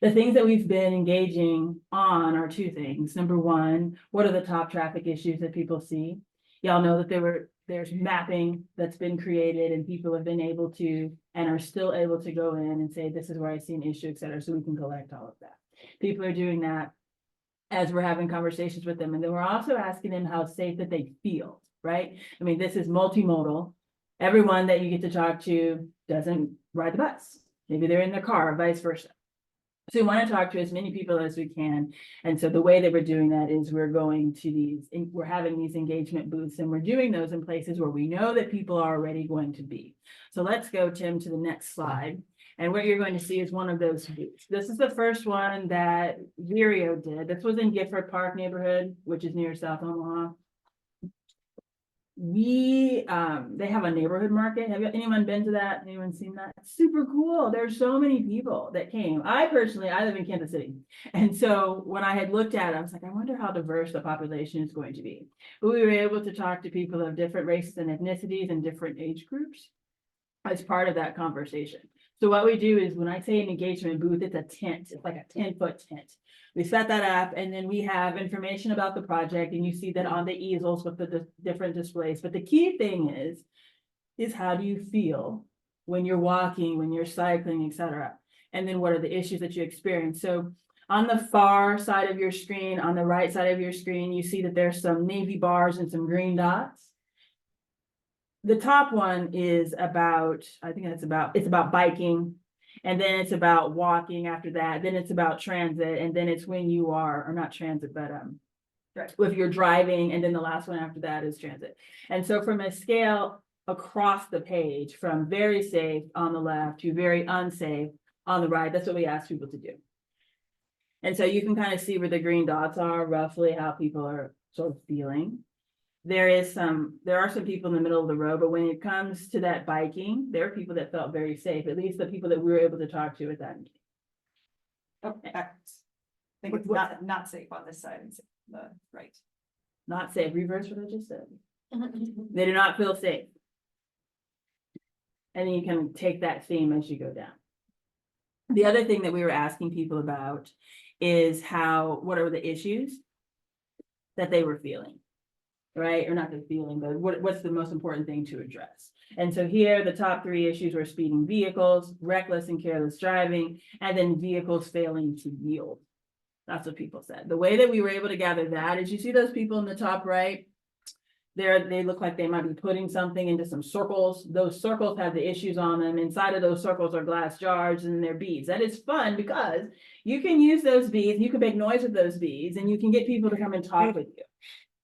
The things that we've been engaging on are 2 things. Number 1, what are the top traffic issues that people see? Y'all know that there were there's mapping that's been created and people have been able to, and are still able to go in and say, this is where I see an issue, et cetera, so we can collect all of that. People are doing that as we're having conversations with them. And then we're also asking them how safe that they feel, right? I mean, this is multimodal. Everyone that you get to talk to doesn't ride the bus. Maybe they're in their car or vice versa. So we want to talk to as many people as we can. And so the way that we're doing that is we're going to we're having these engagement booths, and we're doing those in places where we know that people are already going to be. So let's go, Tim, to the next slide. And what you're going to see is one of those booths. This is the first one that Vireo did. This was in Gifford Park neighborhood, which is near South Omaha. They have a neighborhood market. Have anyone been to that? Anyone seen that? It's super cool. There's so many people that came. I live in Kansas City. And so when I had looked at it, I was like, I wonder how diverse the population is going to be. But we were able to talk to people of different races and ethnicities and different age groups as part of that conversation. So what we do is when I say an engagement booth, it's a tent. It's like a 10-foot tent. We set that up, and then we have information about the project, and you see that on the easels with the different displays. But the key thing is how do you feel when you're walking, when you're cycling, et cetera? And then what are the issues that you experience? So on the far side of your screen, on the right side of your screen, you see that there's some navy bars and some green dots. The top one is about, it's about biking. And then it's about walking after that. Then it's about transit. And then it's when you are, or not transit, but if you're driving. And then the last one after that is transit. And so from a scale across the page, from very safe on the left to very unsafe on the right, that's what we ask people to do. And so you can kind of see where the green dots are, roughly how people are sort of feeling. There are some people in the middle of the road, but when it comes to that biking, there are people that felt very safe, at least the people that we were able to talk to at that meeting. Oh, backwards. I think it's not safe on this side, it's the right. Not safe, reverse what I just said. They do not feel safe. And then you can take that theme as you go down. The other thing that we were asking people about is what are the issues that they were feeling? Right? Or not the feeling, but what's the most important thing to address? And so here, the top 3 issues were speeding vehicles, reckless and careless driving, and then vehicles failing to yield. That's what people said. The way that we were able to gather that is you see those people in the top right, they look like they might be putting something into some circles. Those circles have the issues on them. Inside of those circles are glass jars and they're beads. That is fun because you can use those beads, you can make noise with those beads, and you can get people to come and talk with you.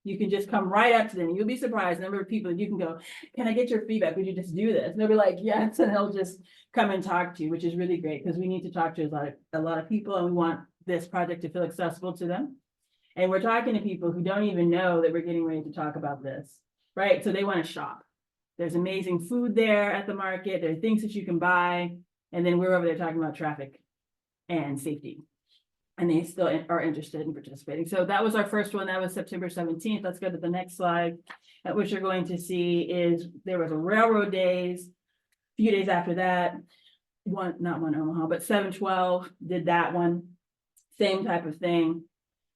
You can just come right up to them. You'll be surprised the number of people that you can go, can I get your feedback? Would you just do this? And they'll be like, yes, and they'll just come and talk to you, which is really great because we need to talk to a lot of people, and we want this project to feel accessible to them. And we're talking to people who don't even know that we're getting ready to talk about this, right? So they want to shop. There's amazing food there at the market. There are things that you can buy. And then we're over there talking about traffic and safety. And they still are interested in participating. So that was our first one. That was September 17th. Let's go to the next slide. What you're going to see is there was a railroad days. A few days after that, not one Omaha, but 712 did that one. Same type of thing.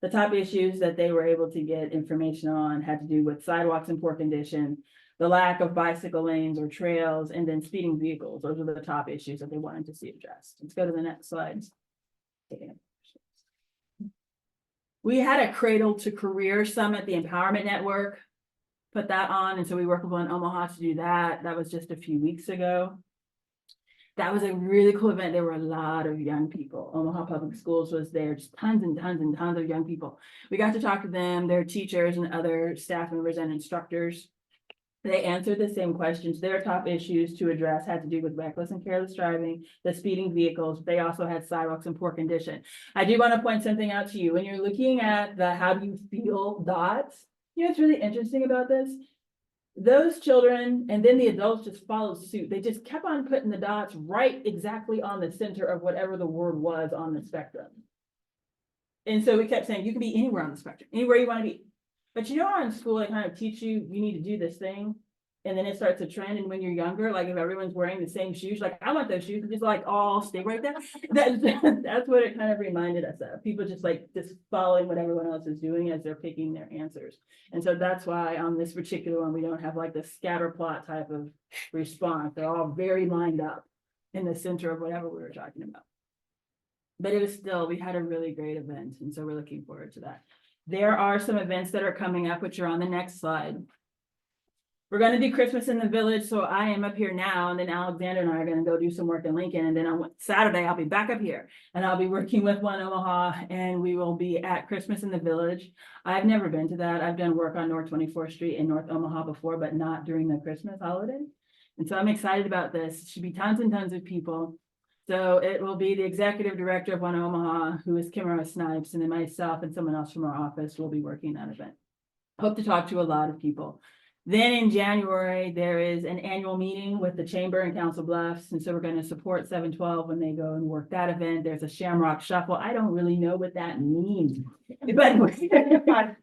The top issues that they were able to get information on had to do with sidewalks in poor condition, the lack of bicycle lanes or trails, and then speeding vehicles. Those are the top issues that they wanted to see addressed. Let's go to the next slide. We had a Cradle to Career Summit, the Empowerment Network put that on. And so we worked with one in Omaha to do that. That was just a few weeks ago. That was a really cool event. There were a lot of young people. Omaha Public Schools was there, just tons and tons and tons of young people. We got to talk to them, their teachers and other staff members and instructors. They answered the same questions. Their top issues to address had to do with reckless and careless driving, the speeding vehicles. They also had sidewalks in poor condition. I do want to point something out to you. When you're looking at the how do you feel dots, you know what's really interesting about this? Those children and then the adults just followed suit. They just kept on putting the dots right exactly on the center of whatever the word was on the spectrum. And so we kept saying, you can be anywhere on the spectrum, anywhere you want to be. But you know how in school they kind of teach you, you need to do this thing. and then it starts to trend, and when you're younger, like if everyone's wearing the same shoes, like I want those shoes, and just like all stay right there. That's what it kind of reminded us of, people just like just following what everyone else is doing as they're picking their answers. And so that's why on this particular one, we don't have like the scatter plot type of response, they're all very lined up in the center of whatever we were talking about. But it was still, we had a really great event, and so we're looking forward to that. There are some events that are coming up, which are on the next slide. We're gonna do Christmas in the Village, so I am up here now, and then Alexander and I are gonna go do some work in Lincoln, and then on Saturday, I'll be back up here. And I'll be working with One Omaha, and we will be at Christmas in the Village. I've never been to that. I've done work on North 24th Street in North Omaha before, but not during the Christmas holiday. And so I'm excited about this. It should be tons and tons of people. So it will be the executive director of One Omaha, who is Kimara Snipes, and then myself and someone else from our office will be working that event. Hope to talk to a lot of people. Then in January, there is an annual meeting with the Chamber in Council Bluffs, and so we're going to support 712 when they go and work that event. There's a Shamrock Shuffle. I don't really know what that means, but 5K?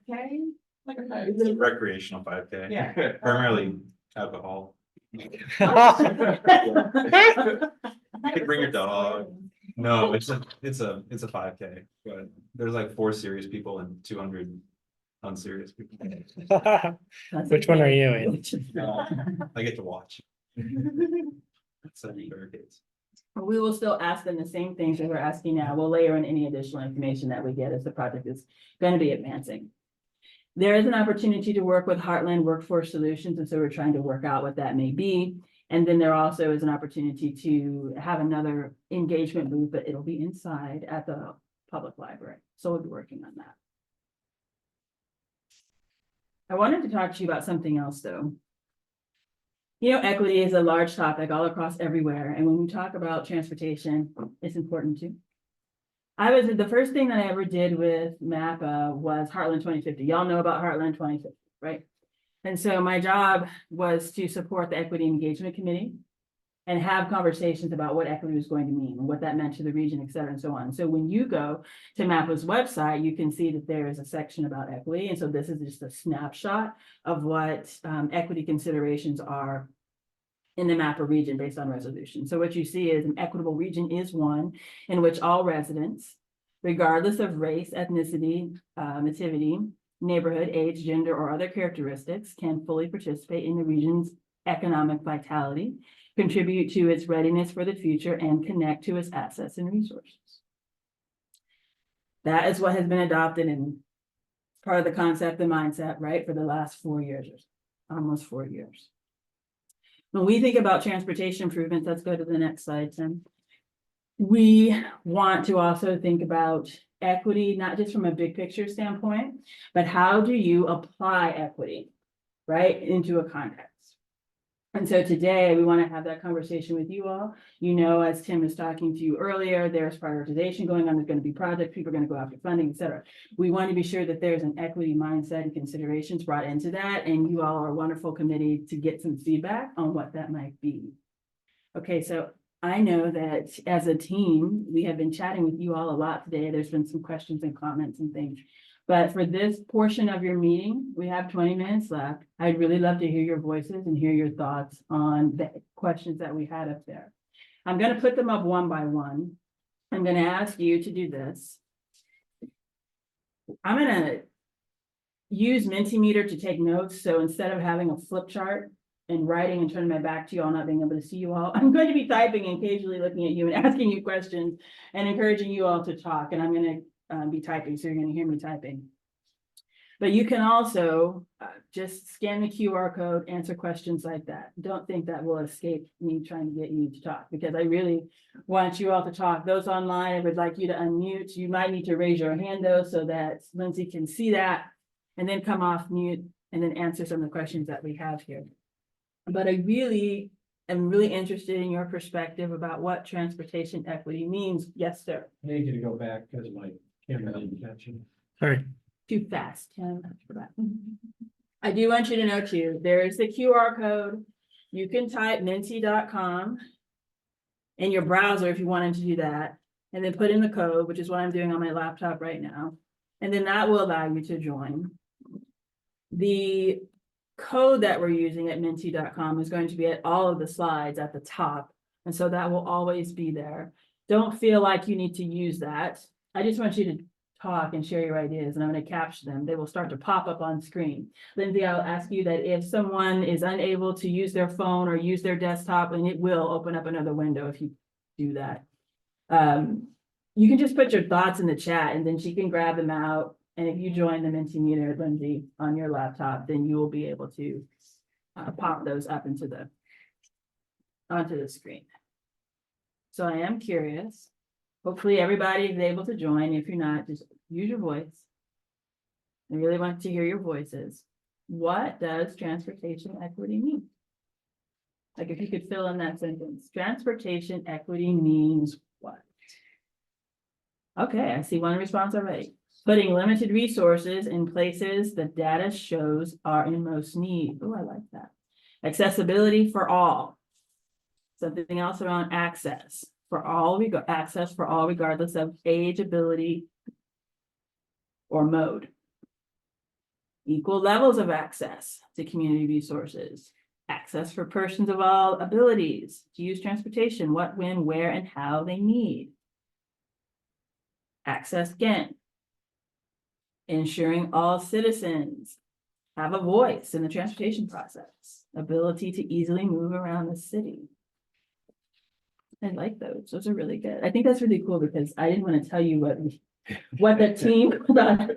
It's a recreational 5K. Yeah. Primarily alcohol. You can bring your dog. No, it's a 5K, but there's like 4 serious people and 200 unserious people. Which one are you in? I get to watch. Setting barricades. We will still ask them the same things that we're asking now. We'll layer in any additional information that we get as the project is going to be advancing. There is an opportunity to work with Heartland Workforce Solutions, and so we're trying to work out what that may be. And then there also is an opportunity to have another engagement booth, but it'll be inside at the public library. So we'll be working on that. I wanted to talk to you about something else, though. You know, equity is a large topic all across everywhere, and when we talk about transportation, it's important too. The first thing that I ever did with MAPA was Heartland 2050. Y'all know about Heartland 2050, right? And so my job was to support the Equity Engagement Committee and have conversations about what equity was going to mean and what that meant to the region, et cetera, and so on. So when you go to MAPA's website, you can see that there is a section about equity. And so this is just a snapshot of what equity considerations are in the MAPA region based on resolution. So what you see is an equitable region is one in which all residents, regardless of race, ethnicity, nativity, neighborhood, age, gender, or other characteristics, can fully participate in the region's economic vitality, contribute to its readiness for the future, and connect to its assets and resources. That is what has been adopted in part of the concept and mindset, right, for the last 4 years, or almost 4 years. When we think about transportation improvements, let's go to the next slide, Tim. We want to also think about equity, not just from a big picture standpoint, but how do you apply equity, right, into a context? And so today we want to have that conversation with you all. You know, as Tim was talking to you earlier, there's prioritization going on. There's going to be projects, people are going to go after funding, et cetera. We want to be sure that there's an equity mindset and considerations brought into that. And you all are a wonderful committee to get some feedback on what that might be. Okay, so I know that as a team, we have been chatting with you all a lot today. There's been some questions and comments and things. But for this portion of your meeting, we have 20 minutes left. I'd really love to hear your voices and hear your thoughts on the questions that we had up there. I'm going to put them up one by one. I'm going to ask you to do this. I'm going to use Mentimeter to take notes. So instead of having a flip chart and writing and turning my back to you all, not being able to see you all, I'm going to be typing and occasionally looking at you and asking you questions and encouraging you all to talk. And I'm going to be typing, so you're going to hear me typing. But you can also just scan the QR code, answer questions like that. Don't think that will escape me trying to get you to talk, because I really want you all to talk. Those online, I would like you to unmute. You might need to raise your hand though, so that Lindsay can see that, and then come off mute and then answer some of the questions that we have here. But I really am really interested in your perspective about what transportation equity means. Yes, sir. I need you to go back because my camera didn't catch you. Sorry. Too fast, Tim. I do want you to know too, there is the QR code. You can type menti.com in your browser if you wanted to do that, and then put in the code, which is what I'm doing on my laptop right now. And then that will allow you to join. The code that we're using at minty.com is going to be at all of the slides at the top. And so that will always be there. Don't feel like you need to use that. I just want you to talk and share your ideas, and I'm going to capture them. They will start to pop up on screen. Lindsay, I'll ask you that if someone is unable to use their phone or use their desktop, and it will open up another window if you do that. You can just put your thoughts in the chat, and then she can grab them out. And if you join the Mentimeter, Lindsay, on your laptop, then you will be able to pop those up onto the screen. So I am curious. Hopefully everybody is able to join. If you're not, just use your voice. I really want to hear your voices. What does transportation equity mean? Like if you could fill in that sentence, transportation equity means what? Okay, I see one response already. Putting limited resources in places the data shows are in most need. Oh, I like that. Accessibility for all. Something else around access for all, access for all regardless of age, ability, or mode. Equal levels of access to community resources. Access for persons of all abilities to use transportation, what, when, where, and how they need. Access again. Ensuring all citizens have a voice in the transportation process. Ability to easily move around the city. I like those. Those are really good. I think that's really cool because I didn't want to tell you what the team thought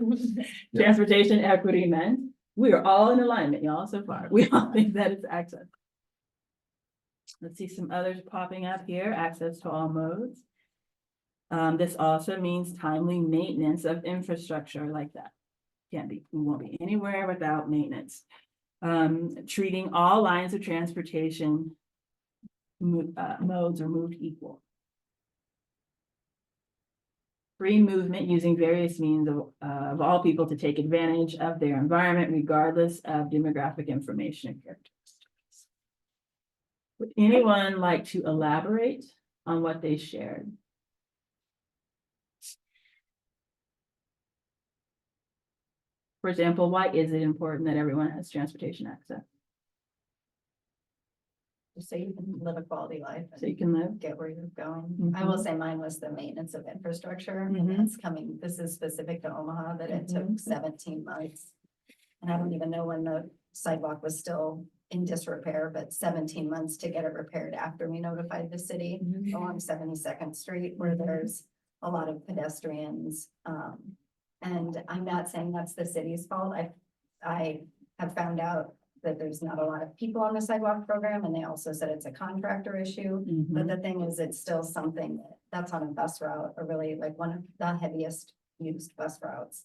transportation equity meant. We are all in alignment, y'all, so far. We all think that it's access. Let's see some others popping up here. Access to all modes. This also means timely maintenance of infrastructure. I like that. We won't be anywhere without maintenance. Treating all lines of transportation modes are moved equal. Free movement using various means of all people to take advantage of their environment regardless of demographic information and characteristics. Would anyone like to elaborate on what they shared? For example, why is it important that everyone has transportation access? So you can live a quality life. So you can live. Get where you're going. I will say mine was the maintenance of infrastructure, and that's coming, this is specific to Omaha, that it took 17 months. And I don't even know when the sidewalk was still in disrepair, but 17 months to get it repaired after we notified the city along 72nd Street, where there's a lot of pedestrians. And I'm not saying that's the city's fault. I have found out that there's not a lot of people on the sidewalk program, and they also said it's a contractor issue. But the thing is, it's still something that's on a bus route, or really like one of the heaviest used bus routes.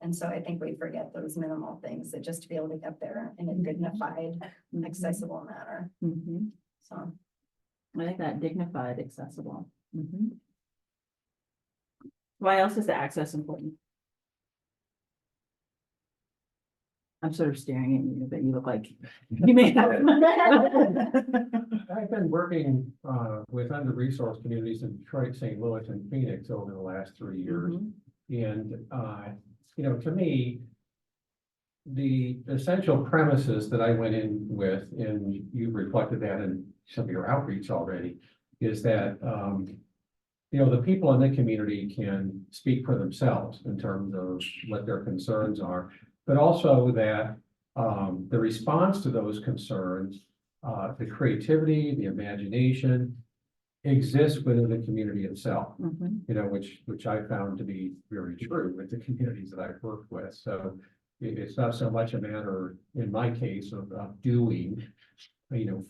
And so I think we forget those minimal things, that just to be able to get there in a dignified, accessible manner. So I like that, dignified, accessible. Why else is the access important? I'm sort of staring at you, but you look like you may have. I've been working with under-resourced communities in Detroit, St. Louis, and Phoenix over the last 3 years. And you know, to me, the essential premises that I went in with, and you reflected that in some of your outreach already, is that you know, the people in the community can speak for themselves in terms of what their concerns are. But also that the response to those concerns, the creativity, the imagination exists within the community itself, you know, which I found to be very true with the communities that I've worked with. So it's not so much a matter, in my case, of doing, you know,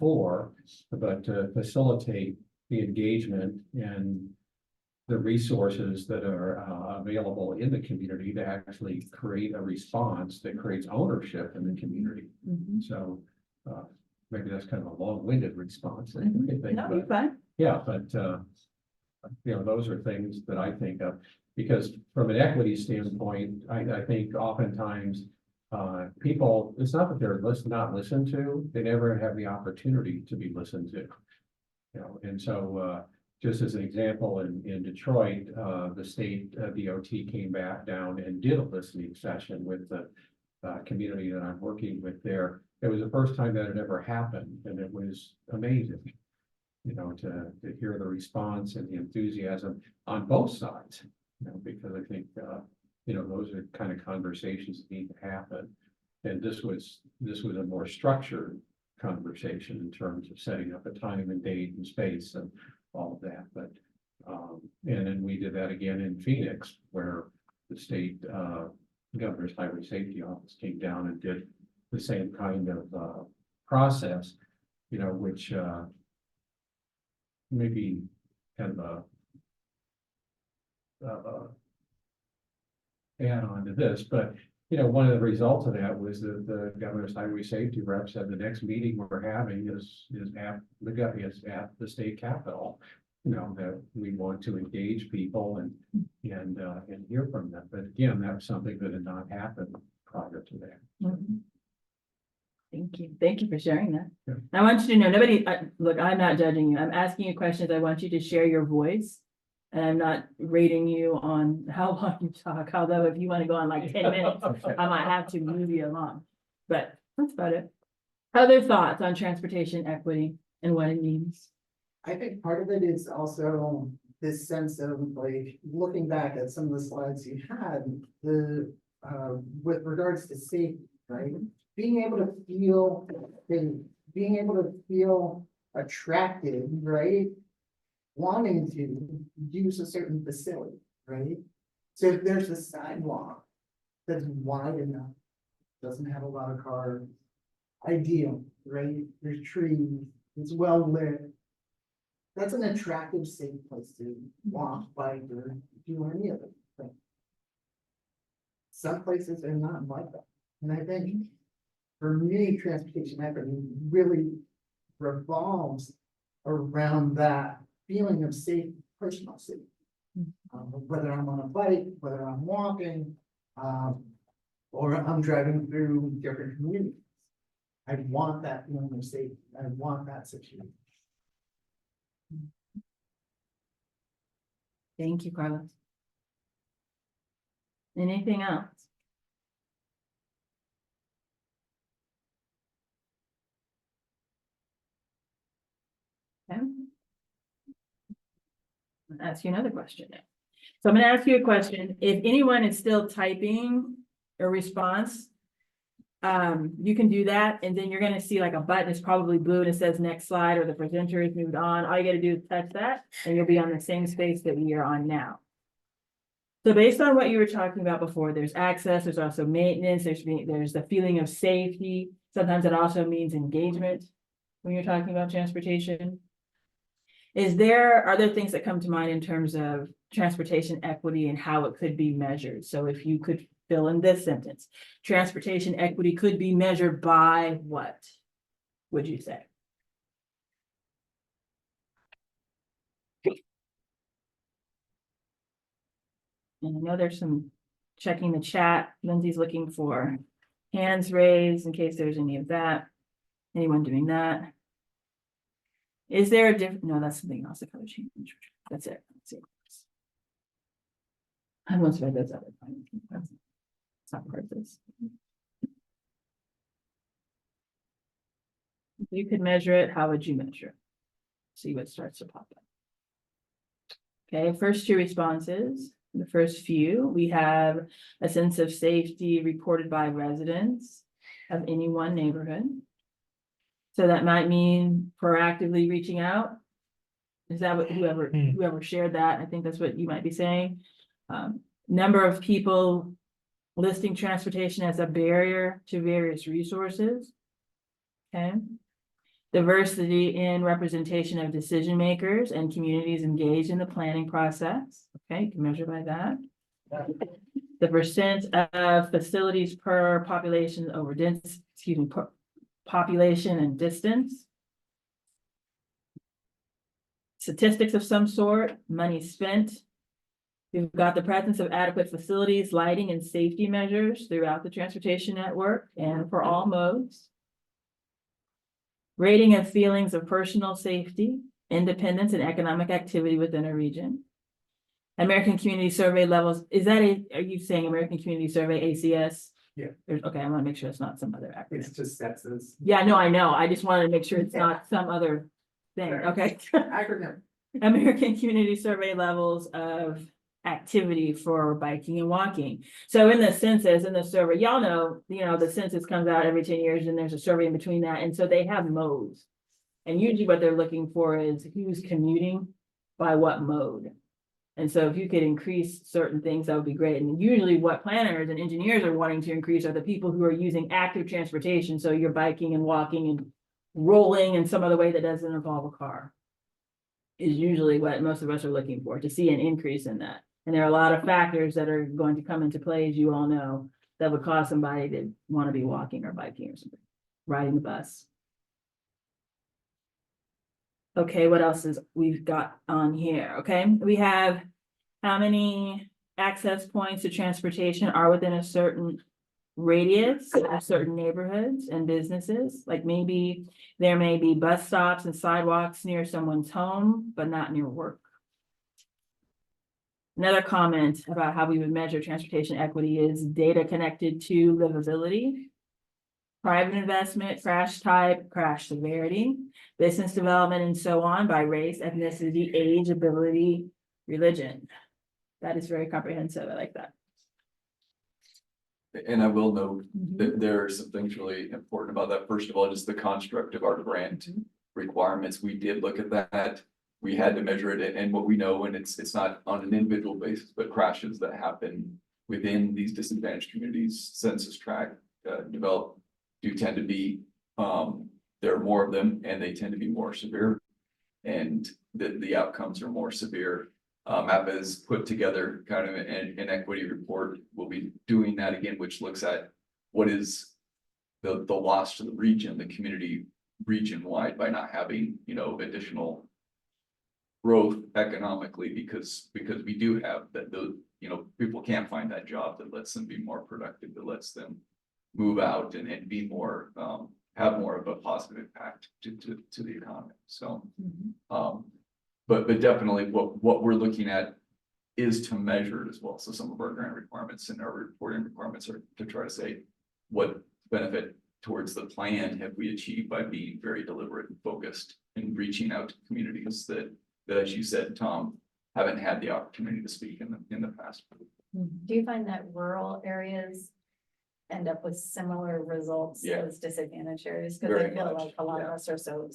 but to facilitate the engagement and the resources that are available in the community to actually create a response that creates ownership in the community. So maybe that's kind of a long-winded response. I think, No, you're fine. yeah, but you know, those are things that I think of, because from an equity standpoint, I think oftentimes people, it's not that they're not listened to, they never have the opportunity to be listened to. You know, and so just as an example, in Detroit, the state DOT came back down and did a listening session with the community that I'm working with there. It was the first time that had ever happened, and it was amazing. You know, to hear the response and the enthusiasm on both sides, you know, because I think, you know, those are kind of conversations that need to happen. And this was a more structured conversation in terms of setting up a time and date and space and all of that, but, and then we did that again in Phoenix, where the state, governor's highway safety office came down and did the same kind of, process, you know, which, maybe kind of add on to this, but you know, one of the results of that was that the governor's highway safety rep said the next meeting we're having is at the state capitol. You know, that we want to engage people and hear from them. But again, that was something that had not happened prior to that. Mhm. Thank you for sharing that. Yeah. I want you to know, look, I'm not judging you, I'm asking you questions, I want you to share your voice. And I'm not rating you on how long you talk, although if you want to go on like 10 minutes, I might have to move you along. But that's about it. Other thoughts on transportation equity and what it means? I think part of it is also this sense of like, looking back at some of the slides you had, with regards to safety, right? Being able to feel attracted, right? Wanting to use a certain facility, right? So if there's a sidewalk that's wide enough, doesn't have a lot of cars, ideal, right? There's trees, it's well lit. That's an attractive, safe place to walk, bike, or do any of it. Some places are not like that. And I think for me, transportation equity really revolves around that feeling of safe, personal safety. Whether I'm on a bike, whether I'm walking, or I'm driving through different communities. I want that feeling of safety. I want that situation. Thank you, Carlos. Anything else? Okay. I'll ask you another question now. So I'm gonna ask you a question. If anyone is still typing a response, you can do that, and then you're gonna see like a button, it's probably blue, and it says next slide, or the presenter has moved on. All you gotta do is touch that, and you'll be on the same space that we are on now. So based on what you were talking about before, there's access, there's also maintenance, there's the feeling of safety. Sometimes it also means engagement when you're talking about transportation. Are there things that come to mind in terms of transportation equity and how it could be measured? So if you could fill in this sentence, transportation equity could be measured by what, would you say? And I know there's some checking the chat. Lindsay's looking for hands raised in case there's any of that. Anyone doing that? Is there a different? No, that's something else. That change. That's it. That's it. I once read those other things. That's not part of this. If you could measure it, how would you measure it? See what starts to pop up. Okay, first two responses. The first few, we have a sense of safety reported by residents of any one neighborhood. So that might mean proactively reaching out. Is that what whoever shared that? I think that's what you might be saying. Number of people listing transportation as a barrier to various resources. Okay. Diversity in representation of decision makers and communities engaged in the planning process. Okay, you can measure by that. The percent of facilities per population over population and distance. Statistics of some sort, money spent. We've got the presence of adequate facilities, lighting, and safety measures throughout the transportation network and for all modes. Rating of feelings of personal safety, independence, and economic activity within a region. American Community Survey levels, are you saying American Community Survey, ACS? Yeah. Okay, I wanna make sure it's not some other It's acronym. just SETSA's. Yeah, no, I know. I just wanted to make sure it's not some other thing, Right. okay? Acronym. American Community Survey levels of activity for biking and walking. So in the census, in the survey, y'all know, the census comes out every 10 years and there's a survey in between that. And so they have modes. And usually what they're looking for is who's commuting by what mode. And so if you could increase certain things, that would be great. And usually what planners and engineers are wanting to increase are the people who are using active transportation. So you're biking and walking and rolling in some other way that doesn't involve a car. Is usually what most of us are looking for, to see an increase in that. And there are a lot of factors that are going to come into play, as you all know, that would cause somebody to want to be walking or biking or something, riding the bus. Okay, what else is we've got on here? Okay, we have how many access points to transportation are within a certain radius of certain neighborhoods and businesses. Like maybe there may be bus stops and sidewalks near someone's home, but not near work. Another comment about how we would measure transportation equity is data connected to livability, private investment, crash type, crash severity, business development, and so on by race, ethnicity, age, ability, religion. That is very comprehensive. I like that. And I will note Mhm. that there are some things really important about that. First of all, just the construct of our grant requirements. We did look at that. We had to measure it and what we know, and it's not on an individual basis, but crashes that happen within these disadvantaged communities, census tract developed do tend to be, there are more of them and they tend to be more severe. And the outcomes are more severe. MAPPA has put together kind of an equity report. We'll be doing that again, which looks at what is the loss to the region, the community region wide by not having, additional growth economically because we do have that, people can't find that job that lets them be more productive, that lets them move out and be more, have more of a positive impact to the economy. So, but definitely what we're looking at is to measure it as well. So some of our grant requirements and our reporting requirements are to try to say what benefit towards the plan have we achieved by being very deliberate and focused and reaching out to communities that, as you said, Tom, haven't had the opportunity to speak in the past. Do you find that rural areas end up with similar results Yeah. as disadvantaged areas? Because I Very feel much, like a lot of yeah. us are so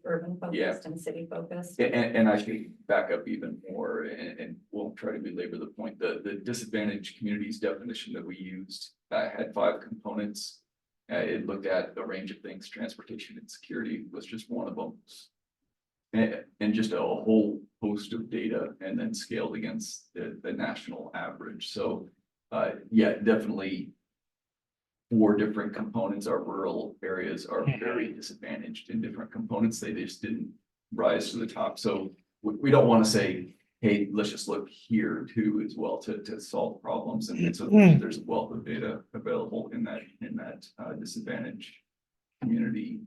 urban Yeah. focused and city focused. And I think back up even more and won't try to belabor the point. The disadvantaged communities definition that we used had 5 components. It looked at a range of things, transportation and security was just one of them. And just a whole host of data and then scaled against the national average. So, yeah, definitely 4 different components. Our rural areas are very disadvantaged in different components. They just didn't rise to the top. So we don't want to say, hey, let's just look here too as well to solve problems. And so there's a wealth of data available in that disadvantaged community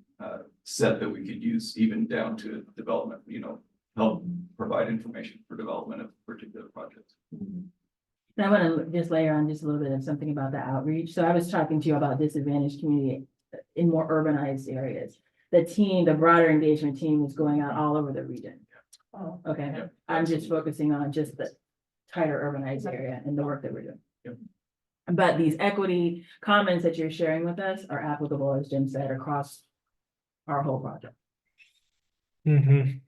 set that we could use even down to development, help provide information for development of particular projects. I want to just layer on just a little bit of something about the outreach. So I was talking to you about disadvantaged community in more urbanized areas. The broader engagement team is going out all over the region. Oh, Okay, Yeah, I'm just focusing on just the tighter urbanized area and the work that we're doing. Yep. But these equity comments that you're sharing with us are applicable, as Jim said, across our whole project. I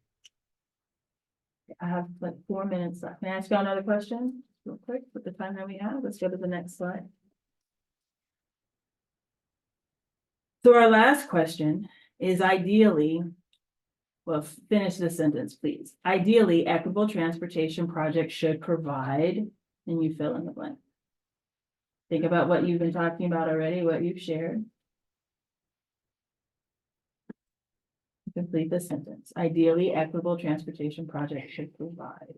have like 4 minutes left. Can I ask you another question real quick with the time that we have? Let's go to the next slide. So our last question is ideally, well, finish this sentence, please. Ideally, equitable transportation projects should provide, and you fill in the blank. Think about what you've been talking about already, what you've shared. Complete the sentence. Ideally, equitable transportation projects should provide.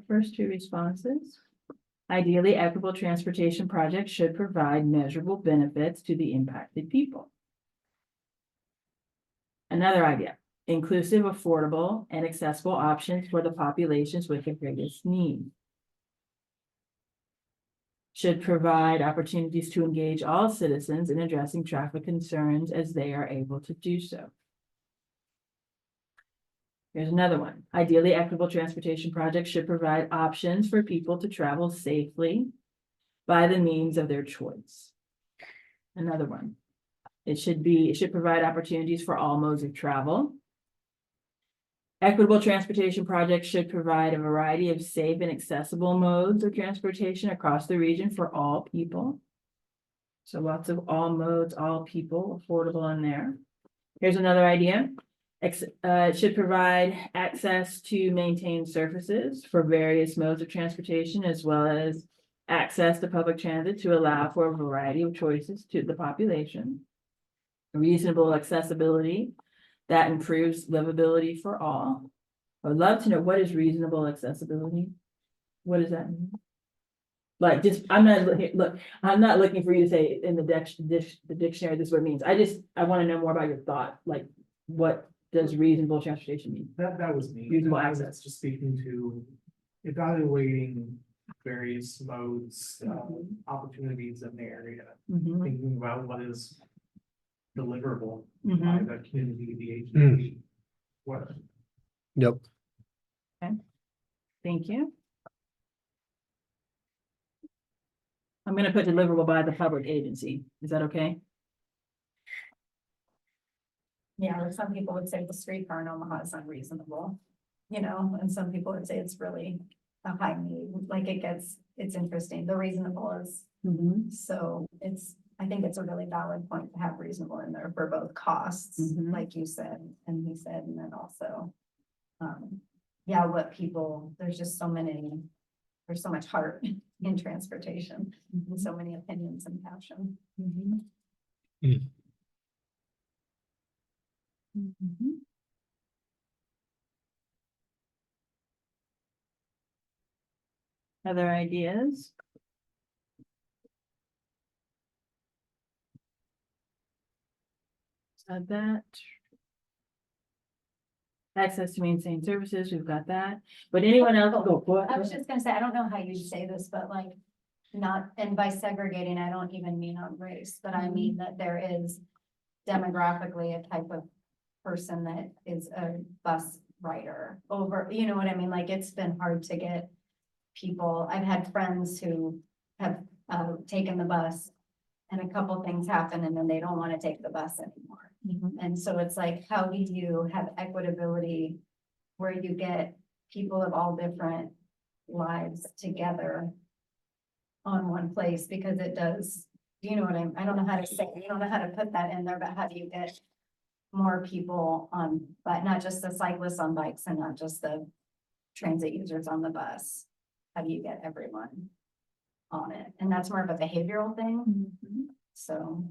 first two responses. Ideally, equitable transportation projects should provide measurable benefits to the impacted people. Another idea, inclusive, affordable, and accessible options for the populations with the greatest need. Should provide opportunities to engage all citizens in addressing traffic concerns as they are able to do so. Here's another one. Ideally, equitable transportation projects should provide options for people to travel safely by the means of their choice. Another one. It should provide opportunities for all modes of travel. Equitable transportation projects should provide a variety of safe and accessible modes of transportation across the region for all people. So lots of all modes, all people, affordable in there. Here's another idea. It should provide access to maintained surfaces for various modes of transportation, as well as access to public transit to allow for a variety of choices to the population. Reasonable accessibility that improves livability for all. I would love to know, what is reasonable accessibility? What does that mean? Like, just, I'm not looking for you to say in the dictionary, this is what it means. I want to know more about your thought, like, what does reasonable transportation mean? That was me. Reasonable I was access. just speaking to evaluating various modes, opportunities in the area, Mhm, thinking about what is deliverable by mhm. the community, the agency. What, Yep. Thank you. I'm gonna put deliverable by the public agency. Is that okay? Yeah, or some people would say the streetcar in Omaha is unreasonable, you know, and some people would say it's really a high need, like it's interesting. The reasonable is, so I think it's a really valid point to have reasonable in there for both costs, Mhm. like you said, and he said, and then also, yeah, what people, there's just so many, there's so much heart in transportation, and so many opinions and passion. Other ideas? Said that. Access to maintained services, we've got that, but anyone else? Go I was ahead. just gonna say, I don't know how you'd say this, but like, not, and by segregating, I don't even mean on race, but I mean that there is demographically a type of person that is a bus rider over, you know what I mean? Like, it's been hard to get people, I've had friends who have taken the bus and a couple things happen and then they don't want to take the bus anymore. And so it's like, how do you have equitability where you get people of all different lives together on one place? Because it does, you know what I don't know how to say, I don't know how to put that in there, but how do you get more people on, but not just the cyclists on bikes and not just the transit users on the bus? How do you get everyone on it? And that's more of a behavioral thing. So,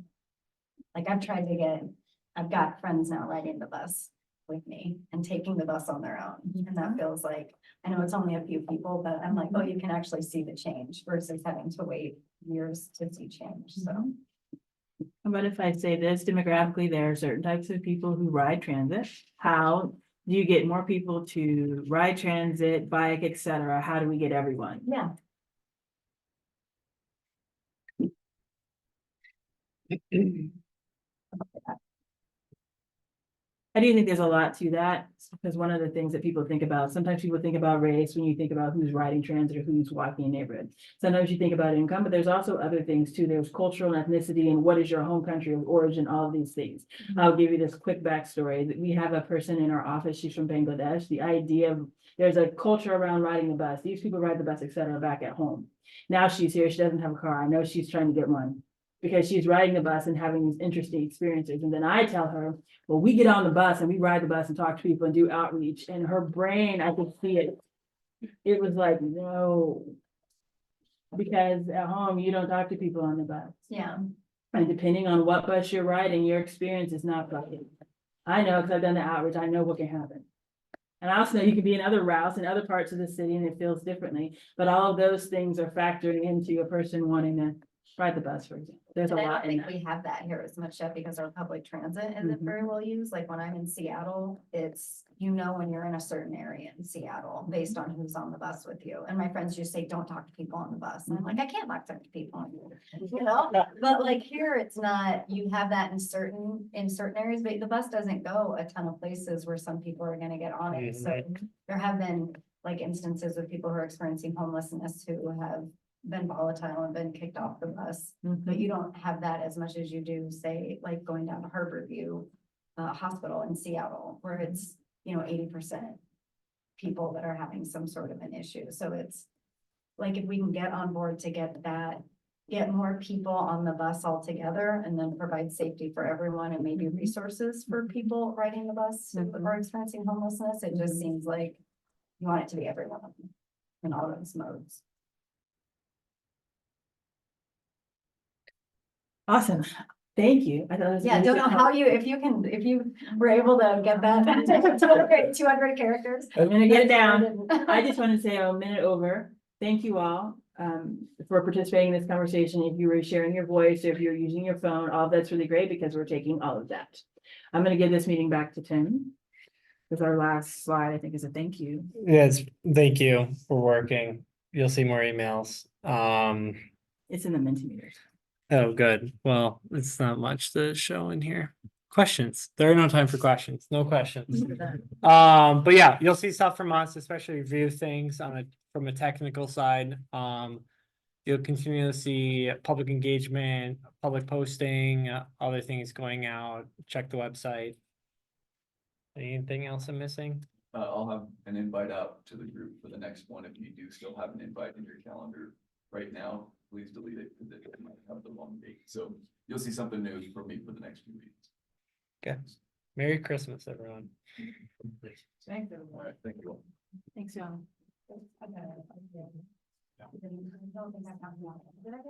like, I've got friends now riding the bus with me and taking the bus on their own. And that feels like, I know it's only a few people, but I'm like, oh, you can actually see the change versus having to wait years to see change, so. How about if I say this, demographically, there are certain types of people who ride transit. How do you get more people to ride transit, bike, etc.? How do we get everyone? Yeah. I do think there's a lot to that, because one of the things that people think about, sometimes people think about race when you think about who's riding transit or who's walking in neighborhood. Sometimes you think about income, but there's also other things too. There's cultural and ethnicity and what is your home country of origin, all of these things. I'll give you this quick backstory. That we have a person in our office, she's from Bangladesh. The idea of, there's a culture around riding the bus. These people ride the bus, etc., back at home. Now she's here, she doesn't have a car. I know she's trying to get one, because she's riding the bus and having these interesting experiences. And then I tell her, well, we get on the bus and we ride the bus and talk to people and do outreach. And her brain, I could see it. It was like, no. Because at home, you don't talk to people on the bus. Yeah. And depending on what bus you're riding, your experience is not like it. I know, because I've done the outreach, I know what can happen. And I also know you could be in other routes in other parts of the city and it feels differently, but all of those things are factoring into a person wanting to ride the bus, for example. There's a And I don't lot in think that. we have that here as much yet because our public transit isn't Mhm. very well used. Like when I'm in Seattle, it's, you know, when you're in a certain area in Seattle, based on who's on the bus with you. And my friends just say, don't talk to people on the bus. And I'm like, I can't talk to people, you know? But like here, it's not, you have that in certain areas, but the bus doesn't go a ton of places where some people are gonna get on it. So there have been like instances of people who are experiencing homelessness who have been volatile and been kicked off the bus. But you don't have that as much as you do, say, like going down to Harborview Hospital in Seattle, where it's, you know, 80% people that are having some sort of an issue. So it's like if we can get on board to get more people on the bus altogether and then provide safety for everyone and maybe resources for people riding the bus who are experiencing homelessness, it just seems like you want it to be everyone in all those modes. Awesome. Thank you. I thought it was. Yeah, don't know how you, if you were able to get that 200 characters. I'm gonna get it down. I just want to say a minute over. Thank you all for participating in this conversation. If you were sharing your voice, if you're using your phone, all that's really great because we're taking all of that. I'm gonna give this meeting back to Tim. Because our last slide, I think, is a thank you. Yes, thank you for working. You'll see more emails. It's in the Mentimeter. Oh, good. Well, it's not much to show in here. Questions? There are no time for questions. No questions. But yeah, you'll see stuff from us, especially review things from a technical side. You'll continue to see public engagement, public posting, other things going out. Check the website. Anything else I'm missing? I'll have an invite out to the group for the next one. If you do still have an invite in your calendar right now, please delete it because it might have the wrong date. So you'll see something new from me for the next few weeks. Okay. Merry Christmas, everyone. Thank you. All right, thank you all. Thanks, y'all. Okay.